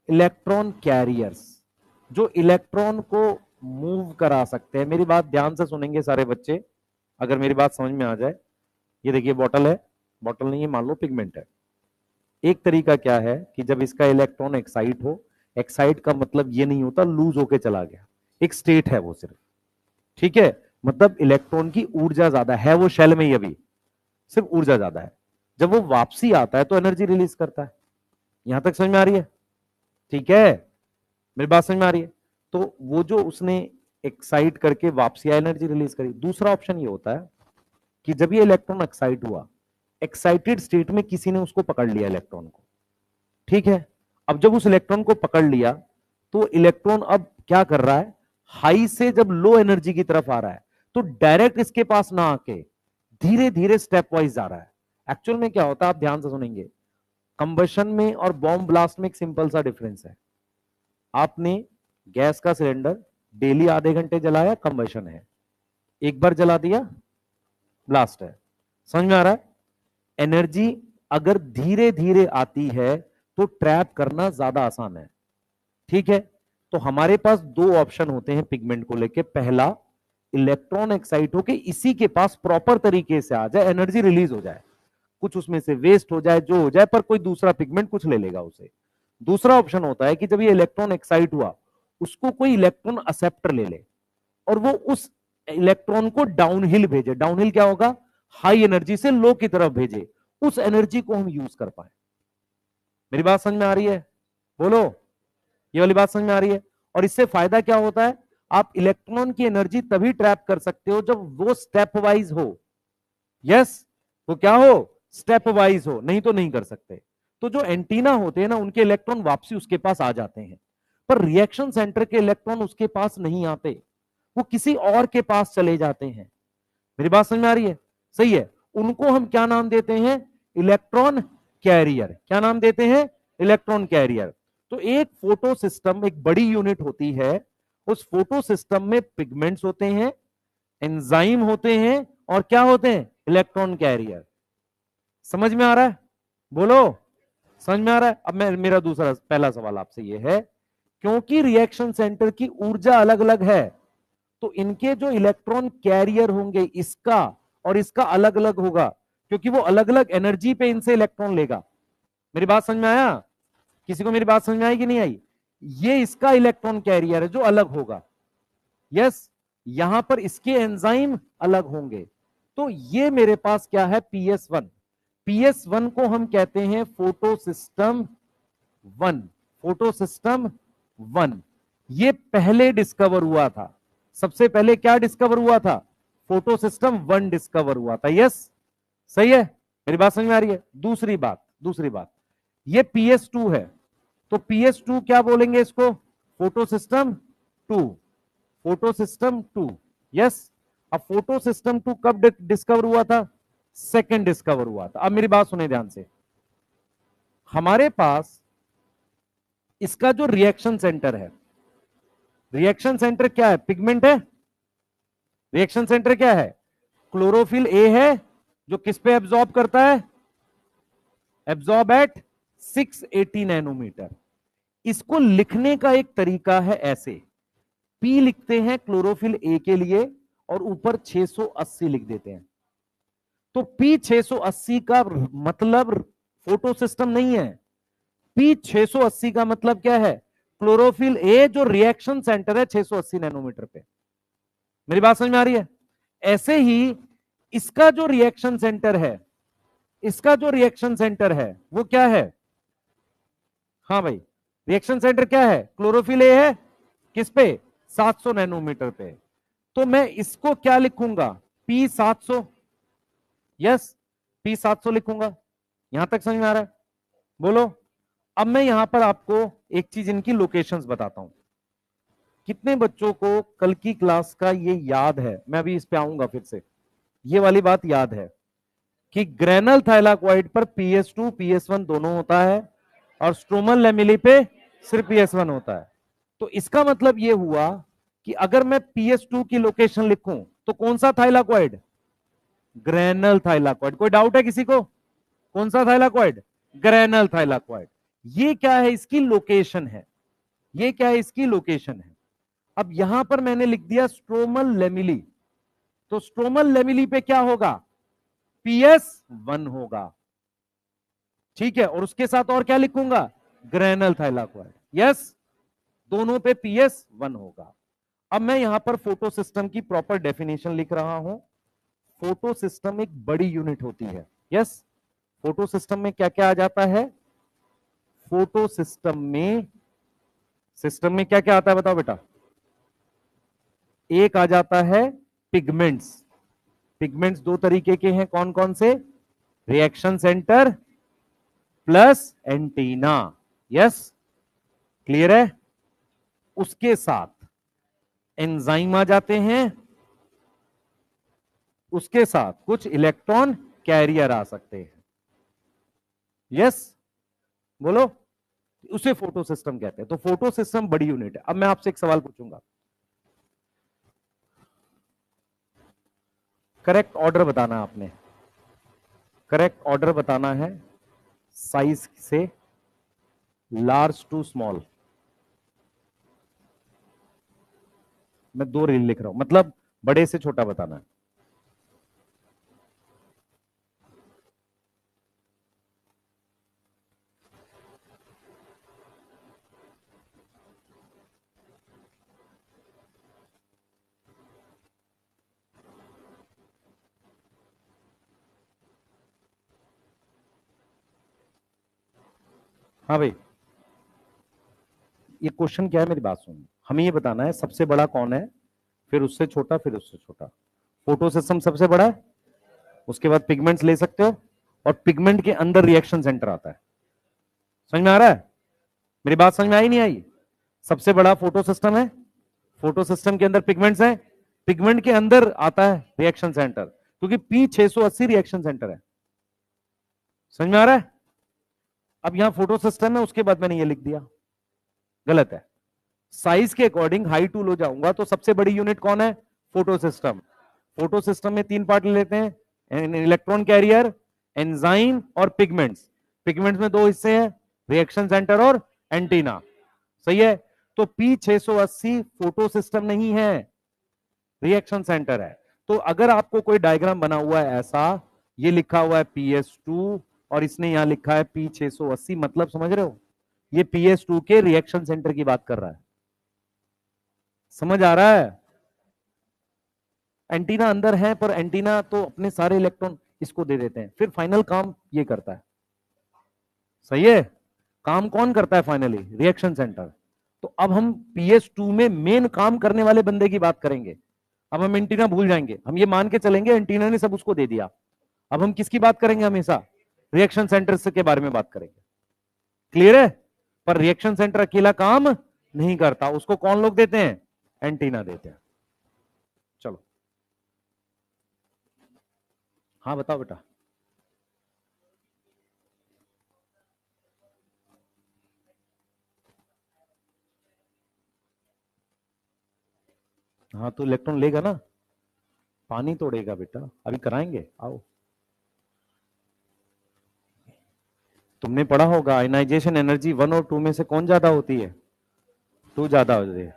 इलेक्ट्रॉन कैरियर्स, जो इलेक्ट्रॉन को मूव करा सकते हैं। मेरी बात ध्यान से सुनेंगे सारे बच्चे, अगर मेरी बात समझ में आ जाए। ये देखिए बॉटल है, बॉटल नहीं है, मान लो पिगमेंट है। एक तरीका क्या है कि जब इसका इलेक्ट्रॉन एक्साइट हो, एक्साइट का मतलब ये नहीं होता लूज होके चला गया, एक स्टेट है वो सिर्फ, ठीक है, मतलब इलेक्ट्रॉन की ऊर्जा ज्यादा है, वो शेल में ही अभी सिर्फ ऊर्जा ज्यादा है। जब वो वापसी आता है तो एनर्जी रिलीज करता है। यहां तक समझ में आ रही है? ठीक है, मेरी बात समझ में आ रही है? तो वो जो उसने एक्साइट करके वापसी एनर्जी रिलीज करी। दूसरा ऑप्शन ये होता है कि जब ये इलेक्ट्रॉन एक्साइट हुआ, एक्साइटेड स्टेट में किसी ने उसको पकड़ लिया इलेक्ट्रॉन को, ठीक है। अब जब उस इलेक्ट्रॉन को पकड़ लिया तो इलेक्ट्रॉन अब क्या कर रहा है, हाई से जब लो एनर्जी की तरफ आ रहा है तो डायरेक्ट इसके पास ना आके धीरे धीरे स्टेप वाइज जा रहा है। एक्चुअल में क्या होता है, आप ध्यान से सुनेंगे, कंबशन में और बॉम्ब ब्लास्ट में एक सिंपल सा डिफरेंस है। आपने गैस का सिलेंडर डेली आधे घंटे जलाया, कंबशन है, एक बार जला दिया, ब्लास्ट है। समझ में आ रहा है? एनर्जी अगर धीरे धीरे आती है तो ट्रैप करना ज्यादा आसान है, ठीक है। तो हमारे पास दो ऑप्शन होते हैं पिगमेंट को लेके। पहला, इलेक्ट्रॉन एक्साइट होके इसी के पास प्रॉपर तरीके से आ जाए, एनर्जी रिलीज हो जाए। कुछ उसमें से वेस्ट हो जाए, जो हो जाए, पर कोई दूसरा पिगमेंट कुछ ले लेगा उसे। दूसरा ऑप्शन होता है कि जब ये इलेक्ट्रॉन एक्साइट हुआ, उसको कोई इलेक्ट्रॉन एक्सेप्टर ले ले और वो उस इलेक्ट्रॉन को डाउनहिल भेजे। डाउनहिल क्या होगा? हाई एनर्जी से लो की तरफ भेजे, उस एनर्जी को हम यूज कर पाए। मेरी बात समझ में आ रही है? बोलो, ये वाली बात समझ में आ रही है? और इससे फायदा क्या होता है? आप इलेक्ट्रॉन की एनर्जी तभी ट्रैप कर सकते हो जब वो स्टेप वाइज हो। यस, वो क्या हो? स्टेप वाइज हो, नहीं तो नहीं कर सकते। तो जो एंटीना होते हैं ना, उनके इलेक्ट्रॉन वापसी उसके पास आ जाते हैं, पर रिएक्शन सेंटर के इलेक्ट्रॉन उसके पास नहीं आते, वो किसी और के पास चले जाते हैं। मेरी बात समझ में आ रही है? सही है। उनको हम क्या नाम देते हैं? Electron carrier. क्या नाम देते हैं? Electron carrier. तो एक फोटो सिस्टम एक बड़ी यूनिट होती है, उस फोटो सिस्टम में पिगमेंट्स होते हैं, एंजाइम होते हैं, और क्या होते हैं? Electron carrier. समझ में आ रहा है? बोलो, समझ में आ रहा है? अब मैं मेरा दूसरा पहला सवाल आपसे ये है, क्योंकि रिएक्शन सेंटर की ऊर्जा अलग अलग है, तो इनके जो इलेक्ट्रॉन कैरियर होंगे, इसका और इसका अलग अलग होगा, क्योंकि वो अलग अलग एनर्जी पे इनसे इलेक्ट्रॉन लेगा। मेरी बात समझ में आया? किसी को मेरी बात समझ में आई कि नहीं आई? ये इसका इलेक्ट्रॉन कैरियर है जो अलग होगा। यस, यहां पर इसके एंजाइम अलग होंगे। तो ये मेरे पास क्या है? PS1। PS1 को हम कहते हैं फोटो सिस्टम 1। फोटो सिस्टम 1 ये पहले डिस्कवर हुआ था। सबसे पहले क्या डिस्कवर हुआ था? फोटो सिस्टम 1 डिस्कवर हुआ था। यस, सही है। मेरी बात समझ में आ रही है? दूसरी बात, ये PS2 है, तो PS2 क्या बोलेंगे इसको? Photo system 2। Photo system 2। Yes. अब फोटो सिस्टम 2 कब डिस्कवर हुआ था? सेकंड डिस्कवर हुआ था। अब मेरी बात सुने ध्यान से। हमारे पास इसका जो रिएक्शन सेंटर है, रिएक्शन सेंटर क्या है? पिगमेंट है। रिएक्शन सेंटर क्या है? क्लोरोफिल ए है, जो किस पे एब्जॉर्ब करता है? Absorb at 680 nanometre. इसको लिखने का एक तरीका है ऐसे, पी लिखते हैं क्लोरोफिल ए के लिए और ऊपर 680 लिख देते हैं। तो पी 680 का मतलब फोटो सिस्टम नहीं है। पी 680 का मतलब क्या है? क्लोरोफिल ए जो रिएक्शन सेंटर है 680 नैनोमीटर पे। मेरी बात समझ में आ रही है? ऐसे ही इसका जो रिएक्शन सेंटर है, इसका जो रिएक्शन सेंटर है वो क्या है? हाँ भाई, रिएक्शन सेंटर क्या है? क्लोरोफिल ए है किस पे? 700 नैनोमीटर पे। तो मैं इसको क्या लिखूंगा? P700। यस, P700 लिखूंगा। यहां तक समझ में आ रहा है? बोलो। अब मैं यहां पर आपको एक चीज इनकी लोकेशंस बताता हूं। कितने बच्चों को कल की क्लास का ये याद है? मैं अभी इस पे आऊंगा फिर से। ये वाली बात याद है कि ग्रेनल थाइलाकॉइड पर PS2 PS1 दोनों होता है और स्ट्रोमल लैमेली पे सिर्फ PS1 होता है। तो इसका मतलब ये हुआ कि अगर मैं PS2 की लोकेशन लिखूं तो कौन सा थाइलाकॉइड? Granal thylakoid. कोई डाउट है किसी को? कौन सा थाइलाकॉइड? Granal thylakoid. ये क्या है? इसकी लोकेशन है। ये क्या है? इसकी लोकेशन है। अब यहां पर मैंने लिख दिया स्ट्रोमल लेमिली, तो स्ट्रोमल लेमिली पे क्या होगा? PS1 होगा। ठीक है, और उसके साथ और क्या लिखूंगा? Granal thylakoid. यस, दोनों पे PS1 होगा। अब मैं यहां पर फोटो सिस्टम की प्रॉपर डेफिनेशन लिख रहा हूं। फोटो सिस्टम एक बड़ी यूनिट होती है। यस, फोटो सिस्टम में क्या क्या आ जाता है? फोटो सिस्टम में क्या क्या आता है बताओ बेटा? एक आ जाता है पिगमेंट्स। पिगमेंट्स दो तरीके के हैं, कौन कौन से? Reaction centre plus antenna. Yes, clear है? उसके साथ एंजाइम आ जाते हैं, उसके साथ कुछ इलेक्ट्रॉन कैरियर आ सकते हैं। यस, बोलो। उसे फोटो सिस्टम कहते हैं। तो फोटो सिस्टम बड़ी यूनिट है। अब मैं आपसे एक सवाल पूछूंगा, करेक्ट ऑर्डर बताना आपने। करेक्ट ऑर्डर बताना है साइज से लार्ज टू स्मॉल। मैं दो रील लिख रहा हूं, मतलब बड़े से छोटा बताना है। हाँ भाई, ये क्वेश्चन क्या है, मेरी बात सुन। हमें ये बताना है सबसे बड़ा कौन है, फिर उससे छोटा, फिर उससे छोटा। फोटो सिस्टम सबसे बड़ा है, उसके बाद पिगमेंट्स ले सकते हो, और पिगमेंट के अंदर रिएक्शन सेंटर आता है। समझ में आ रहा है? मेरी बात समझ में आई नहीं आई? सबसे बड़ा फोटो सिस्टम है, फोटो सिस्टम के अंदर पिगमेंट्स हैं, पिगमेंट के अंदर आता है रिएक्शन सेंटर, क्योंकि P680 रिएक्शन सेंटर है। समझ में आ रहा है? अब यहां फोटो सिस्टम है, उसके बाद मैंने ये लिख दिया, गलत है। साइज के अकॉर्डिंग हाई टू लो जाऊंगा तो सबसे बड़ी यूनिट कौन है? Photo system. फोटो सिस्टम में तीन पार्ट ले लेते हैं, इलेक्ट्रॉन कैरियर, एंजाइम और पिगमेंट्स। पिगमेंट्स में दो हिस्से हैं, रिएक्शन सेंटर और एंटीना। सही है? तो P680 फोटो सिस्टम नहीं है, रिएक्शन सेंटर है। तो अगर आपको कोई डायग्राम बना हुआ है ऐसा, ये लिखा हुआ है PS2 और इसने यहां लिखा है P680, मतलब समझ रहे हो, ये PS2 के रिएक्शन सेंटर की बात कर रहा है। समझ आ रहा है? एंटीना अंदर है, पर एंटीना तो अपने सारे इलेक्ट्रॉन इसको दे देते हैं, फिर फाइनल काम ये करता है। सही है? काम कौन करता है फाइनली? Reaction centre. तो अब हम PS2 में मेन काम करने वाले बंदे की बात करेंगे। अब हम एंटीना भूल जाएंगे, हम ये मान के चलेंगे एंटीना ने सब उसको दे दिया। अब हम किसकी बात करेंगे? हमेशा रिएक्शन सेंटर के बारे में बात करेंगे। क्लियर है? पर रिएक्शन सेंटर अकेला काम नहीं करता, उसको कौन लोग देते हैं? एंटीना देते हैं। चलो, हाँ बताओ बेटा। हाँ तो इलेक्ट्रॉन लेगा ना, पानी तोड़ेगा बेटा, अभी कराएंगे, आओ। तुमने पढ़ा होगा आयनाइजेशन एनर्जी 1 और 2 में से कौन ज्यादा होती है? 2 ज्यादा होती है।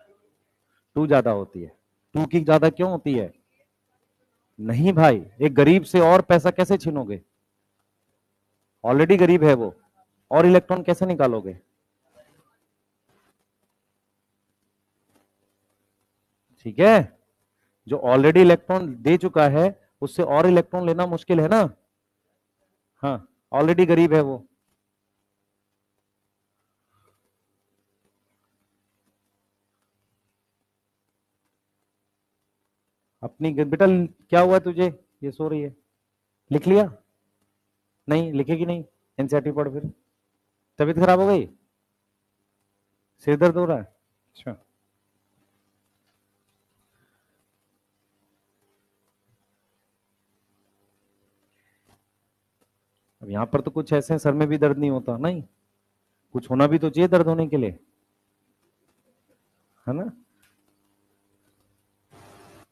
2 ज्यादा होती है। 2 की ज्यादा क्यों होती है? नहीं भाई, एक गरीब से और पैसा कैसे छीनोगे? ऑलरेडी गरीब है वो, और इलेक्ट्रॉन कैसे निकालोगे? ठीक है, जो ऑलरेडी इलेक्ट्रॉन दे चुका है उससे और इलेक्ट्रॉन लेना मुश्किल है ना। हाँ, ऑलरेडी गरीब है वो। अपनी बेटा, क्या हुआ तुझे? ये सो रही है, लिख लिया? नहीं लिखेगी नहीं, एनसीईआरटी पढ़ फिर। तबीयत खराब हो गई? सिर दर्द हो रहा है? अच्छा। अब यहाँ पर तो कुछ ऐसे सर में भी दर्द नहीं होता, नहीं कुछ होना भी तो चाहिए दर्द होने के लिए, है ना?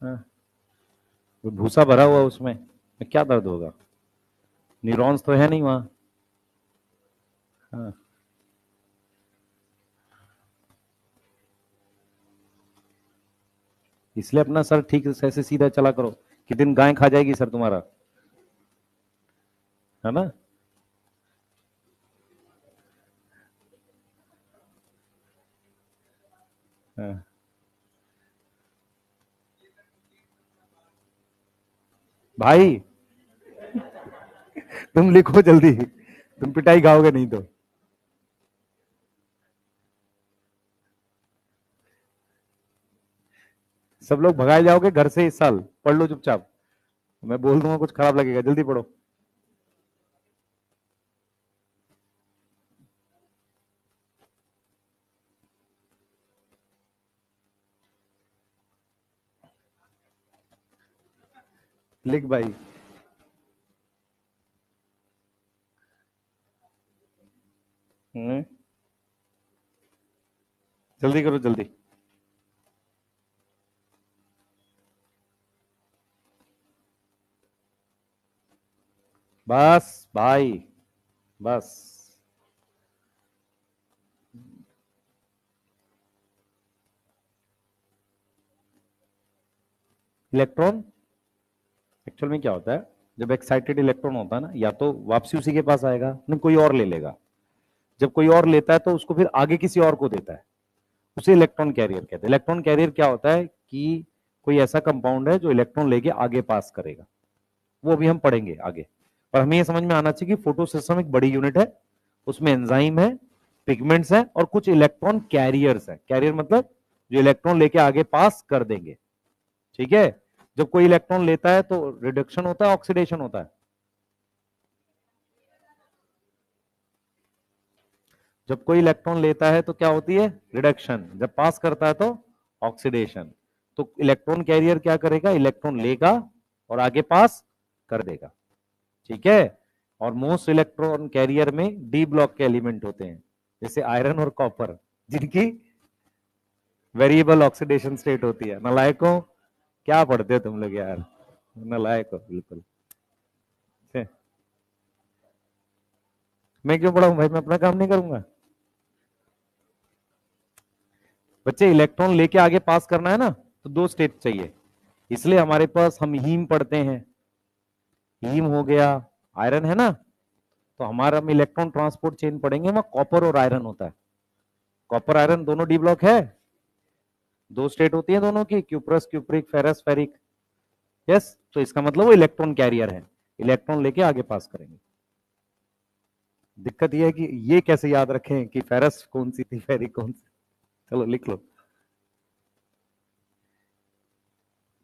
हाँ, वो भूसा भरा हुआ उसमें क्या दर्द होगा? न्यूरॉन्स तो है नहीं वहां। हाँ, इसलिए अपना सर ठीक से ऐसे सीधा चला करो, कि दिन गाय खा जाएगी सर तुम्हारा, है ना? हाँ। भाई तुम लिखो जल्दी, तुम पिटाई खाओगे नहीं तो। सब लोग भगाए जाओगे घर से इस साल, पढ़ लो चुपचाप, मैं बोल दूंगा कुछ खराब लगेगा, जल्दी पढ़ो। लिख भाई। हम्म, जल्दी करो जल्दी। बस भाई, बस। इलेक्ट्रॉन एक्चुअल में क्या होता है, जब एक्साइटेड इलेक्ट्रॉन होता है ना, या तो वापसी उसी के पास आएगा, नहीं कोई और ले लेगा। जब कोई और लेता है तो उसको फिर आगे किसी और को देता है, उसे इलेक्ट्रॉन कैरियर कहते हैं। इलेक्ट्रॉन कैरियर क्या होता है कि कोई ऐसा कंपाउंड है जो इलेक्ट्रॉन लेके आगे पास करेगा, वो अभी हम पढ़ेंगे आगे। पर हमें ये समझ में आना चाहिए कि फोटो सिस्टम एक बड़ी यूनिट है, उसमें एंजाइम है, पिगमेंट्स हैं और कुछ इलेक्ट्रॉन कैरियर्स हैं। कैरियर मतलब जो इलेक्ट्रॉन लेके आगे पास कर देंगे। ठीक है, जब कोई इलेक्ट्रॉन लेता है तो रिडक्शन होता है, ऑक्सीडेशन होता है। जब कोई इलेक्ट्रॉन लेता है तो क्या होती है, रिडक्शन। जब पास करता है तो ऑक्सीडेशन। तो इलेक्ट्रॉन कैरियर क्या करेगा, इलेक्ट्रॉन लेगा और आगे पास कर देगा। ठीक है, और मोस्ट इलेक्ट्रॉन कैरियर में डी ब्लॉक के एलिमेंट होते हैं, जैसे आयरन और कॉपर, जिनकी वेरिएबल ऑक्सीडेशन स्टेट होती है। नालायकों, क्या पढ़ते हो तुम लोग यार, नालायक हो बिल्कुल। मैं क्यों पढ़ाऊं भाई, मैं अपना काम नहीं करूंगा। बच्चे इलेक्ट्रॉन लेके आगे पास करना है ना, तो दो स्टेट चाहिए। इसलिए हमारे पास हम हीम पढ़ते हैं, हीम हो गया, आयरन है ना, तो हमारा हम इलेक्ट्रॉन ट्रांसपोर्ट चेन पढ़ेंगे, वहां कॉपर और आयरन होता है। कॉपर आयरन दोनों डी ब्लॉक है, दो स्टेट होती है दोनों की, cuprous cupric, ferrous ferric. Yes, तो इसका मतलब वो इलेक्ट्रॉन कैरियर है, इलेक्ट्रॉन लेके आगे पास करेंगे। दिक्कत यह है कि ये कैसे याद रखें कि फेरस कौन सी थी, फेरिक कौन सी। चलो लिख लो।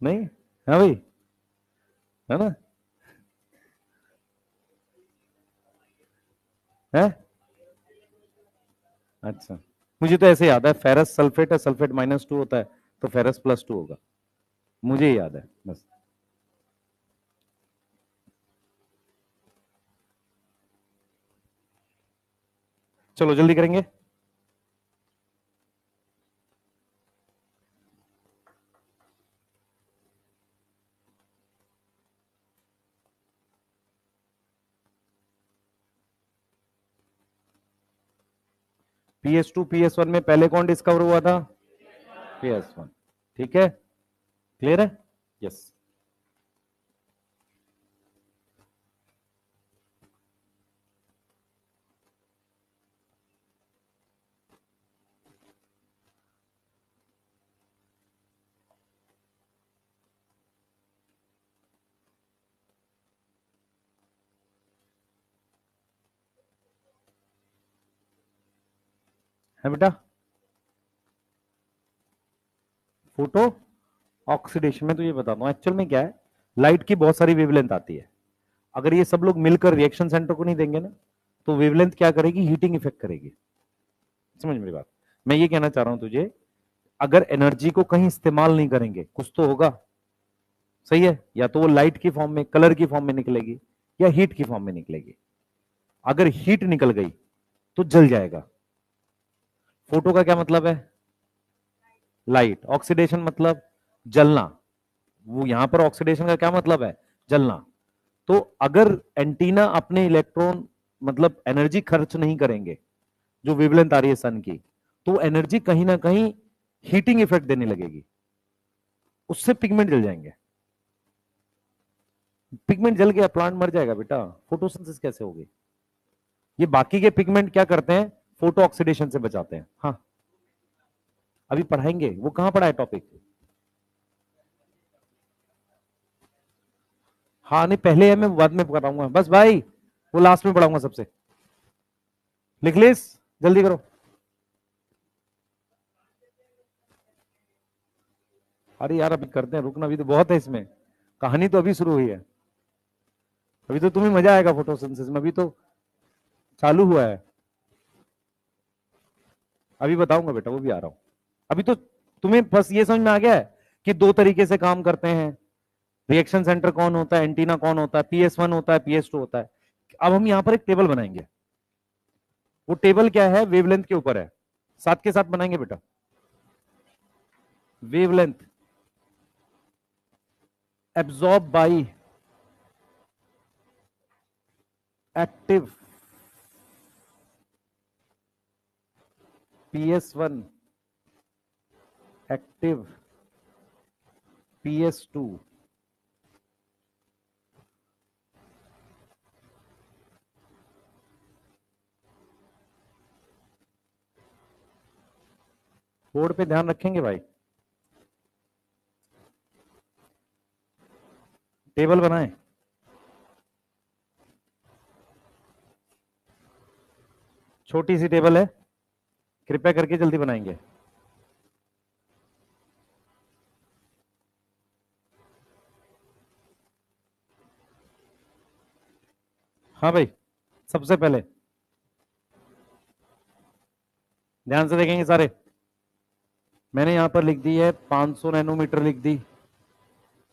नहीं, हाँ भाई, है ना, है। अच्छा, मुझे तो ऐसे याद है, फेरस सल्फेट है, सल्फेट -2 होता है, तो फेरस +2 होगा, मुझे याद है बस। चलो जल्दी करेंगे। PS2 PS1 में पहले कौन डिस्कवर हुआ था, PS1। ठीक है, क्लियर है। यस। है बेटा, फोटो ऑक्सीडेशन में तो ये बताता हूं एक्चुअल में क्या है। लाइट की बहुत सारी वेवलेंथ आती है, अगर ये सब लोग मिलकर रिएक्शन सेंटर को नहीं देंगे ना, तो वेवलेंथ क्या करेगी, हीटिंग इफेक्ट करेगी। समझ मेरी बात, मैं ये कहना चाह रहा हूं तुझे, अगर एनर्जी को कहीं इस्तेमाल नहीं करेंगे, कुछ तो होगा। सही है, या तो वो लाइट की फॉर्म में, कलर की फॉर्म में निकलेगी, या हीट की फॉर्म में निकलेगी। अगर हीट निकल गई तो जल जाएगा। फोटो का क्या मतलब है, लाइट। ऑक्सीडेशन मतलब जलना, वो यहां पर ऑक्सीडेशन का क्या मतलब है, जलना। तो अगर एंटीना अपने इलेक्ट्रॉन मतलब एनर्जी खर्च नहीं करेंगे, जो वेवलेंथ आ रही है सन की, तो एनर्जी कहीं ना कहीं हीटिंग इफेक्ट देने लगेगी, उससे पिगमेंट जल जाएंगे। पिगमेंट जल गया, प्लांट मर जाएगा बेटा, फोटोसिंथेसिस कैसे होगी। ये बाकी के पिगमेंट क्या करते हैं, फोटो ऑक्सीडेशन से बचाते हैं। हाँ, अभी पढ़ाएंगे, वो कहां पढ़ा है टॉपिक। हाँ नहीं, पहले है, मैं बाद में बताऊंगा बस भाई, वो लास्ट में पढ़ाऊंगा सबसे। लिख लिस, जल्दी करो। अरे यार अभी करते हैं, रुकना, अभी तो बहुत है इसमें, कहानी तो अभी शुरू हुई है। अभी तो तुम्हें मजा आएगा फोटोसिंथेसिस में, अभी तो चालू हुआ है। अभी बताऊंगा बेटा, वो भी आ रहा हूं। अभी तो तुम्हें बस ये समझ में आ गया है कि दो तरीके से काम करते हैं, रिएक्शन सेंटर कौन होता है, एंटीना कौन होता है, PS1 होता है, PS2 होता है। अब हम यहां पर एक टेबल बनाएंगे, वो टेबल क्या है, वेवलेंथ के ऊपर है, साथ के साथ बनाएंगे बेटा। Wavelength absorb by active PS1, active PS2। Board पे ध्यान रखेंगे भाई, टेबल बनाएं। छोटी सी टेबल है, कृपया करके जल्दी बनाएंगे। हाँ भाई, सबसे पहले ध्यान से देखेंगे सारे। मैंने यहां पर लिख दी है 500 नैनोमीटर लिख दी,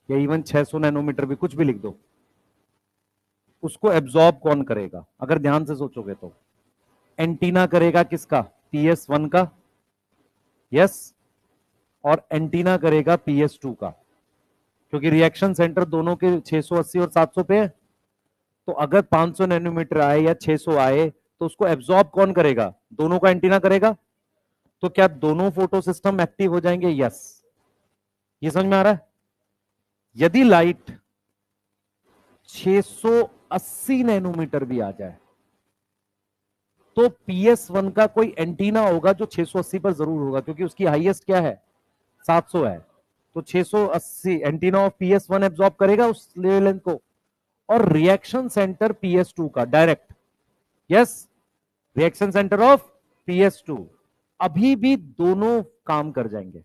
या इवन 600 नैनोमीटर भी, कुछ भी लिख दो। उसको एब्जॉर्ब कौन करेगा अगर ध्यान से सोचोगे तो? एंटीना करेगा किसका? PS1 का। यस। और एंटीना करेगा PS2 का, क्योंकि रिएक्शन सेंटर दोनों के 680 और 700 पे है। तो अगर 500 नैनोमीटर आए या 600 आए तो उसको एब्जॉर्ब कौन करेगा? दोनों का एंटीना करेगा। तो क्या दोनों फोटो सिस्टम एक्टिव हो जाएंगे? यस। ये समझ में आ रहा है? यदि लाइट 680 नैनोमीटर भी आ जाए तो PS1 का कोई एंटीना होगा जो 680 पर जरूर होगा, क्योंकि उसकी हाईएस्ट क्या है? 700 है। तो 680 एंटीना ऑफ PS1 एब्जॉर्ब करेगा उस लेवल को, और रिएक्शन सेंटर PS2 का direct. Yes, reaction centre of PS2 अभी भी दोनों काम कर जाएंगे,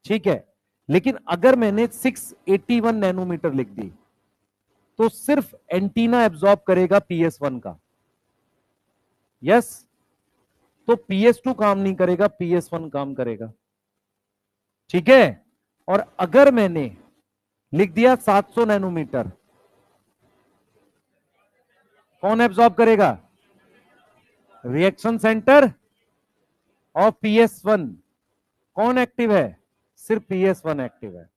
ठीक है। लेकिन अगर मैंने 681 नैनोमीटर लिख दी तो सिर्फ एंटीना एब्जॉर्ब करेगा PS1 का। यस। तो PS2 काम नहीं करेगा, PS1 काम करेगा, ठीक है। और अगर मैंने लिख दिया 700 नैनोमीटर, कौन एब्जॉर्ब करेगा? Reaction centre of PS1। कौन एक्टिव है? सिर्फ PS1 एक्टिव है।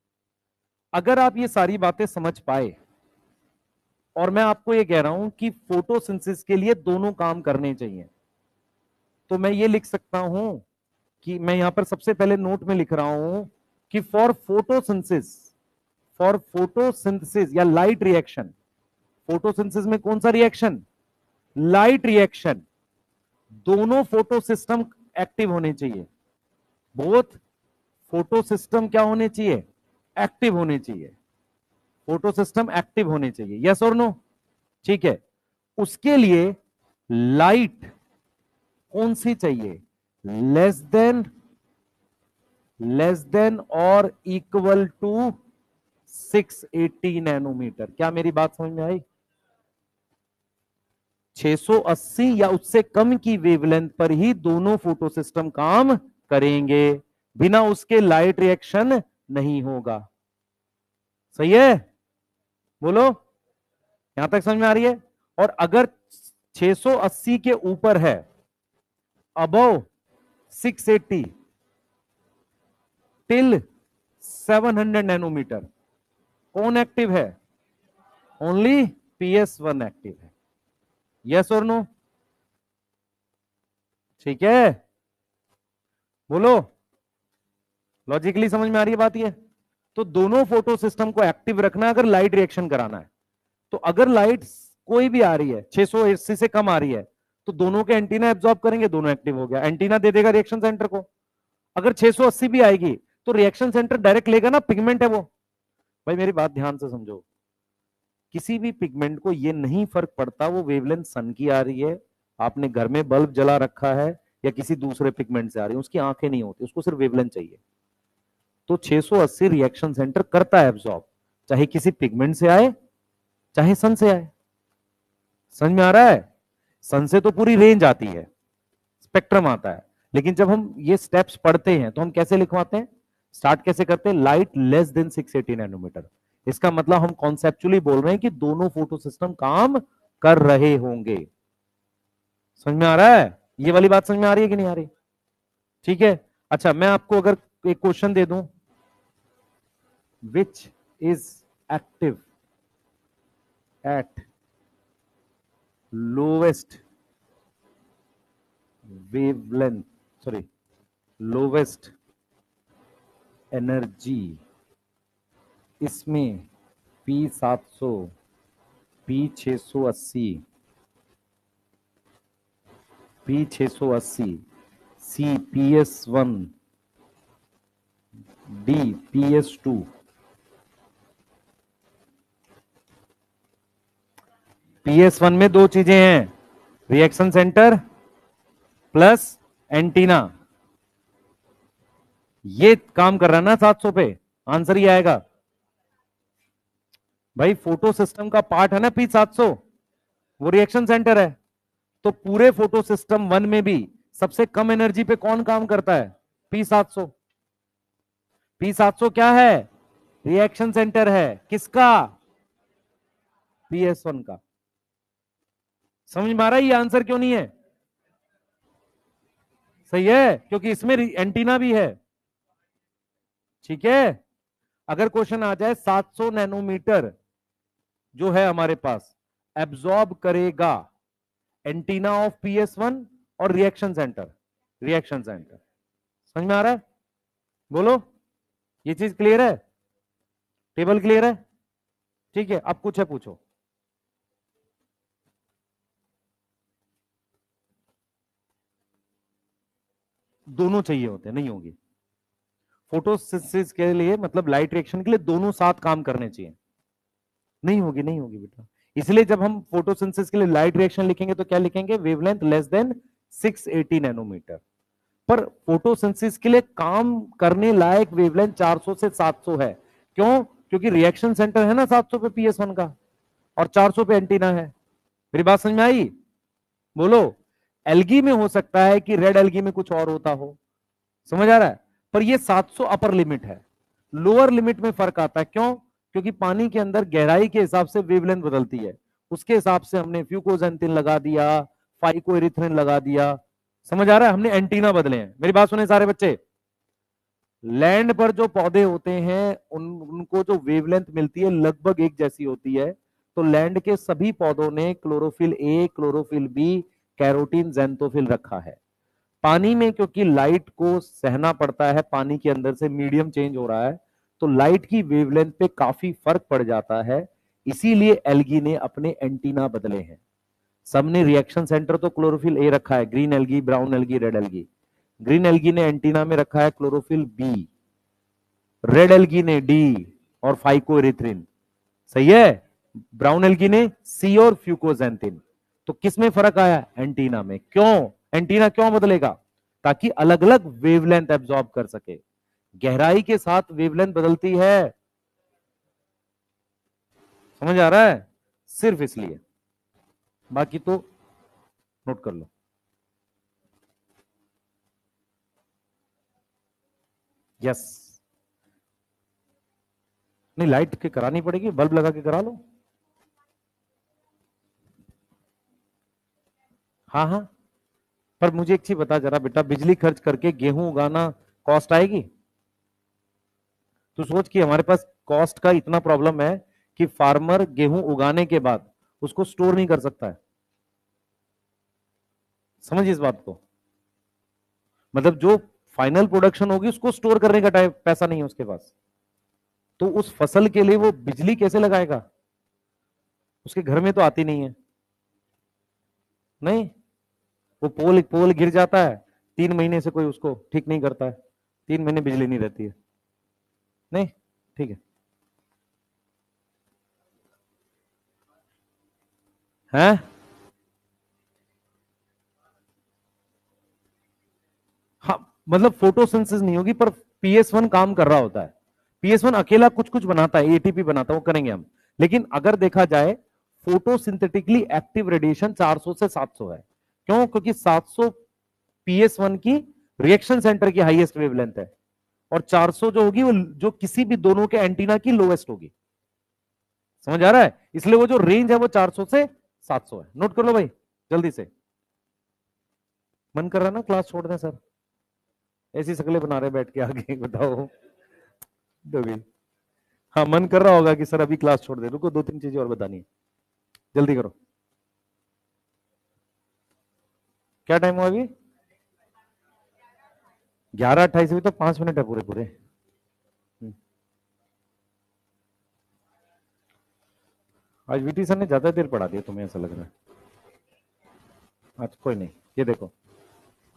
अगर आप ये सारी बातें समझ पाए, और मैं आपको ये कह रहा हूं कि फोटोसिंथेसिस के लिए दोनों काम करने चाहिए, तो मैं ये लिख सकता हूं कि मैं यहां पर सबसे पहले नोट में लिख रहा हूं कि फॉर फोटोसिंथेसिस या लाइट रिएक्शन, फोटोसिंथेसिस में कौन सा रिएक्शन? Light reaction. दोनों फोटो सिस्टम एक्टिव होने चाहिए। बोथ फोटो सिस्टम क्या होने चाहिए? एक्टिव होने चाहिए। फोटो सिस्टम एक्टिव होने चाहिए। यस और नो? ठीक है। उसके लिए लाइट कौन सी चाहिए? लेस देन और इक्वल टू 680 नैनोमीटर। क्या मेरी बात समझ में आई? 680 या उससे कम की वेवलेंथ पर ही दोनों फोटो सिस्टम काम करेंगे, बिना उसके लाइट रिएक्शन नहीं होगा। सही है? बोलो, यहां तक समझ में आ रही है? और अगर 680 के ऊपर है, अबव 680 टिल 700 नैनोमीटर, कौन एक्टिव है? ओनली PS1 एक्टिव है। यस और नो? ठीक है, बोलो। लॉजिकली समझ में आ रही है बात ये? तो दोनों फोटो सिस्टम को एक्टिव रखना अगर लाइट रिएक्शन कराना है। तो अगर लाइट कोई भी आ रही है 680 से कम आ रही है, तो दोनों के एंटीना एब्जॉर्ब करेंगे, दोनों एक्टिव हो गया, एंटीना दे देगा रिएक्शन सेंटर को। अगर 680 भी आएगी तो रिएक्शन सेंटर डायरेक्ट लेगा ना, पिगमेंट है वो। भाई मेरी बात ध्यान से समझो, किसी भी पिगमेंट को ये नहीं फर्क पड़ता वो वेवलेंथ सन की आ रही है, आपने घर में बल्ब जला रखा है, या किसी दूसरे पिगमेंट से आ रही है, उसकी आंखें नहीं होती, उसको सिर्फ वेवलेंथ चाहिए। तो 680 रिएक्शन सेंटर करता है एब्जॉर्ब, चाहे किसी पिगमेंट से आए चाहे सन से आए। समझ में आ रहा है? सन से तो पूरी रेंज आती है, स्पेक्ट्रम आता है, लेकिन जब हम ये स्टेप्स पढ़ते हैं तो हम कैसे लिखवाते हैं? स्टार्ट कैसे करते हैं? Light less than 680 nanometre. इसका मतलब हम कॉन्सेप्चुअली बोल रहे हैं कि दोनों फोटो सिस्टम काम कर रहे होंगे। समझ में आ रहा है? ये वाली बात समझ में आ रही है कि नहीं आ रही? ठीक है। अच्छा, मैं आपको अगर एक क्वेश्चन दे दूं, which is active at lowest wavelength, sorry, lowest energy, इसमें P700, P680, P680, C PS1, D PS2। PS1 में दो चीजें हैं, रिएक्शन सेंटर प्लस एंटीना ये काम कर रहा है ना 700 पे, आंसर ही आएगा भाई। फोटो सिस्टम का पार्ट है ना P700, वो रिएक्शन सेंटर है। तो पूरे फोटो सिस्टम वन में भी सबसे कम एनर्जी पे कौन काम करता है? P700। P700 क्या है? रिएक्शन सेंटर है किसका? PS1 का। समझ में आ रहा है ये आंसर क्यों नहीं है? सही है, क्योंकि इसमें एंटीना भी है। ठीक है, अगर क्वेश्चन आ जाए 700 नैनोमीटर जो है हमारे पास एब्जॉर्ब करेगा एंटीना ऑफ PS1 और रिएक्शन सेंटर, रिएक्शन सेंटर। समझ में आ रहा है? बोलो, ये चीज क्लियर है? टेबल क्लियर है? ठीक है, अब कुछ है पूछो। दोनों चाहिए होते हैं, नहीं होगी फोटोसिंथेसिस के लिए, मतलब लाइट रिएक्शन के लिए दोनों साथ काम करने चाहिए। नहीं होगी, नहीं होगी बेटा। इसलिए जब हम फोटोसिंथेसिस के लिए लाइट रिएक्शन लिखेंगे तो क्या लिखेंगे? Wavelength less than 680 nanometre. पर फोटोसिंथेसिस के लिए काम करने लायक वेवलेंथ 400 से 700 है। क्यों? क्योंकि रिएक्शन सेंटर है ना 700 पे PS1 का, और 400 पे एंटीना है। मेरी बात समझ में आई? बोलो। एल्गी में हो सकता है कि रेड एल्गी में कुछ और होता हो, समझ आ रहा है? पर ये 700 अपर लिमिट है, लोअर लिमिट में फर्क आता है। क्यों? क्योंकि पानी के अंदर गहराई के हिसाब से वेवलेंथ बदलती है, उसके हिसाब से हमने फ्यूकोजेंथिन लगा दिया, फाइकोएरिथ्रिन लगा दिया। समझ आ रहा है? हमने एंटीना बदले हैं। मेरी बात सुने सारे बच्चे। लैंड पर जो पौधे होते हैं उनको जो वेवलेंथ मिलती है लगभग एक जैसी होती है। तो लैंड के सभी पौधों ने chlorophyll A, chlorophyll B, carotene, xanthophyll रखा है। पानी में क्योंकि लाइट को सहना पड़ता है, पानी के अंदर से मीडियम चेंज हो रहा है, तो लाइट की वेवलेंथ पे काफी फर्क पड़ जाता है। इसीलिए एल्गी ने अपने एंटीना बदले हैं। सबने रिएक्शन सेंटर तो क्लोरोफिल ए रखा है, green algae, brown algae, red algae. Green algae ने एंटीना में रखा है क्लोरोफिल बी, रेड एल्गी ने डी और फाइकोएरिथ्रिन। सही है? ब्राउन एल्गी ने सी और फ्यूकोजेंथिन। तो किस में फर्क आया? एंटीना में। क्यों? एंटीना क्यों बदलेगा? ताकि अलग अलग वेवलेंथ एब्जॉर्ब कर सके। गहराई के साथ वेवलेंथ बदलती है, समझ आ रहा है? सिर्फ इसलिए, बाकी तो नोट कर लो। यस। नहीं, लाइट के करानी पड़ेगी, बल्ब लगा के करा लो। हाँ हाँ, पर मुझे एक चीज बता जरा बेटा, बिजली खर्च करके गेहूं उगाना कॉस्ट आएगी? तो सोच कि हमारे पास कॉस्ट का इतना प्रॉब्लम है कि फार्मर गेहूं उगाने के बाद उसको स्टोर नहीं कर सकता है। समझ इस बात को, मतलब जो फाइनल प्रोडक्शन होगी उसको स्टोर करने का टाइम पैसा नहीं है उसके पास। तो उस फसल के लिए वो बिजली कैसे लगाएगा? उसके घर में तो आती नहीं है। नहीं, वो पोल पोल गिर जाता है, 3 महीने से कोई उसको ठीक नहीं करता है, 3 महीने बिजली नहीं रहती है। नहीं, ठीक है। हैं? हाँ, मतलब फोटोसिंथेसिस नहीं होगी, पर PS1 काम कर रहा होता है। PS1 अकेला कुछ कुछ बनाता है, एटीपी बनाता है, वो करेंगे हम। लेकिन अगर देखा जाए फोटोसिंथेटिकली एक्टिव रेडिएशन 400 से 700 है। क्यों? क्योंकि 700 PS1 की रिएक्शन सेंटर की हाईएस्ट वेवलेंथ है, और 400 जो होगी वो जो किसी भी दोनों के एंटीना की लोएस्ट होगी। समझ आ रहा है? इसलिए वो जो रेंज है वो 400 से 700 है। नोट कर लो भाई जल्दी से। मन कर रहा है ना क्लास छोड़ दें सर? ऐसी शक्लें बना रहे बैठ के आगे, बताओ तो भी। हाँ, मन कर रहा होगा कि सर अभी क्लास छोड़ दे। रुको, 2-3 चीजें और बतानी है, जल्दी करो। क्या टाइम हुआ अभी? 11:28, अभी तो 5 मिनट है पूरे पूरे। आज VT सर ने ज्यादा देर पढ़ा दिया, तुम्हें ऐसा लग रहा है? अच्छा कोई नहीं, ये देखो।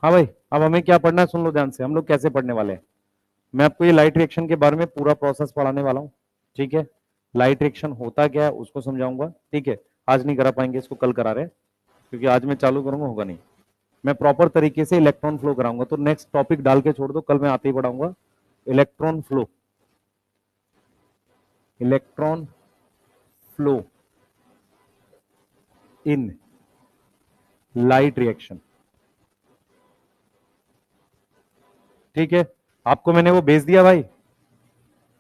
हाँ भाई, अब हमें क्या पढ़ना है सुन लो ध्यान से, हम लोग कैसे पढ़ने वाले हैं। मैं आपको ये लाइट रिएक्शन के बारे में पूरा प्रोसेस पढ़ाने वाला हूँ। ठीक है, लाइट रिएक्शन होता क्या है उसको समझाऊंगा। ठीक है, आज नहीं करा पाएंगे, इसको कल करा रहे हैं, क्योंकि आज मैं चालू करूंगा होगा नहीं। मैं प्रॉपर तरीके से इलेक्ट्रॉन फ्लो कराऊंगा। तो नेक्स्ट टॉपिक डाल के छोड़ दो, कल मैं आते ही पढ़ाऊंगा electron flow. Electron flow in light reaction. ठीक है, आपको मैंने वो भेज दिया भाई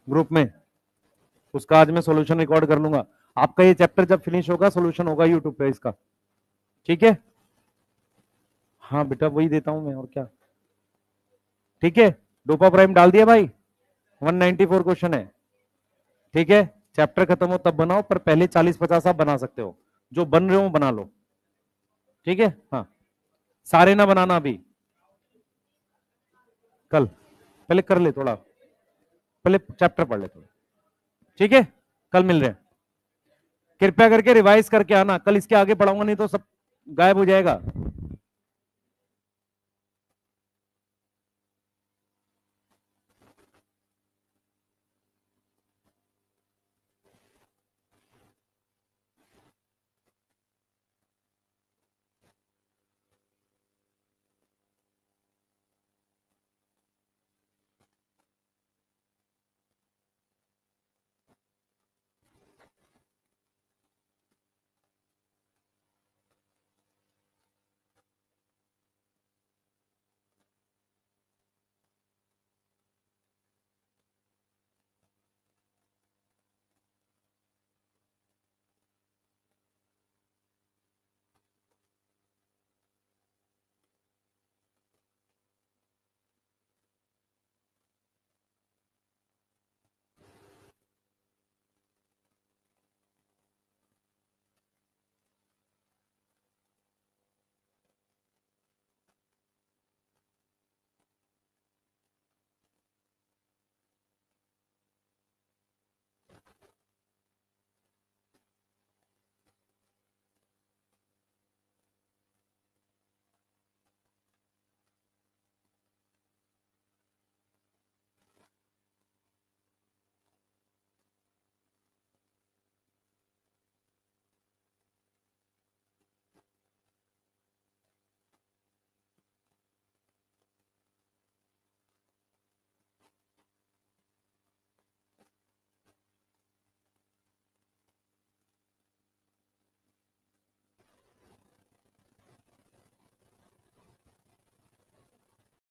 ग्रुप में, उसका आज मैं सॉल्यूशन रिकॉर्ड कर लूंगा। आपका ये चैप्टर जब फिनिश होगा सॉल्यूशन होगा यूट्यूब पे इसका। ठीक है, हाँ बेटा वही देता हूं मैं, और क्या। ठीक है, डोपा प्राइम डाल दिया भाई, 194 क्वेश्चन है। ठीक है, चैप्टर खत्म हो तब बनाओ, पर पहले 40-50 आप बना सकते हो, जो बन रहे हो बना लो। ठीक है, हाँ सारे ना बनाना अभी, कल पहले कर ले थोड़ा, पहले चैप्टर पढ़ ले थोड़ा। ठीक है, कल मिल रहे हैं, कृपया करके रिवाइज करके आना, कल इसके आगे पढ़ाऊंगा नहीं तो सब गायब हो जाएगा।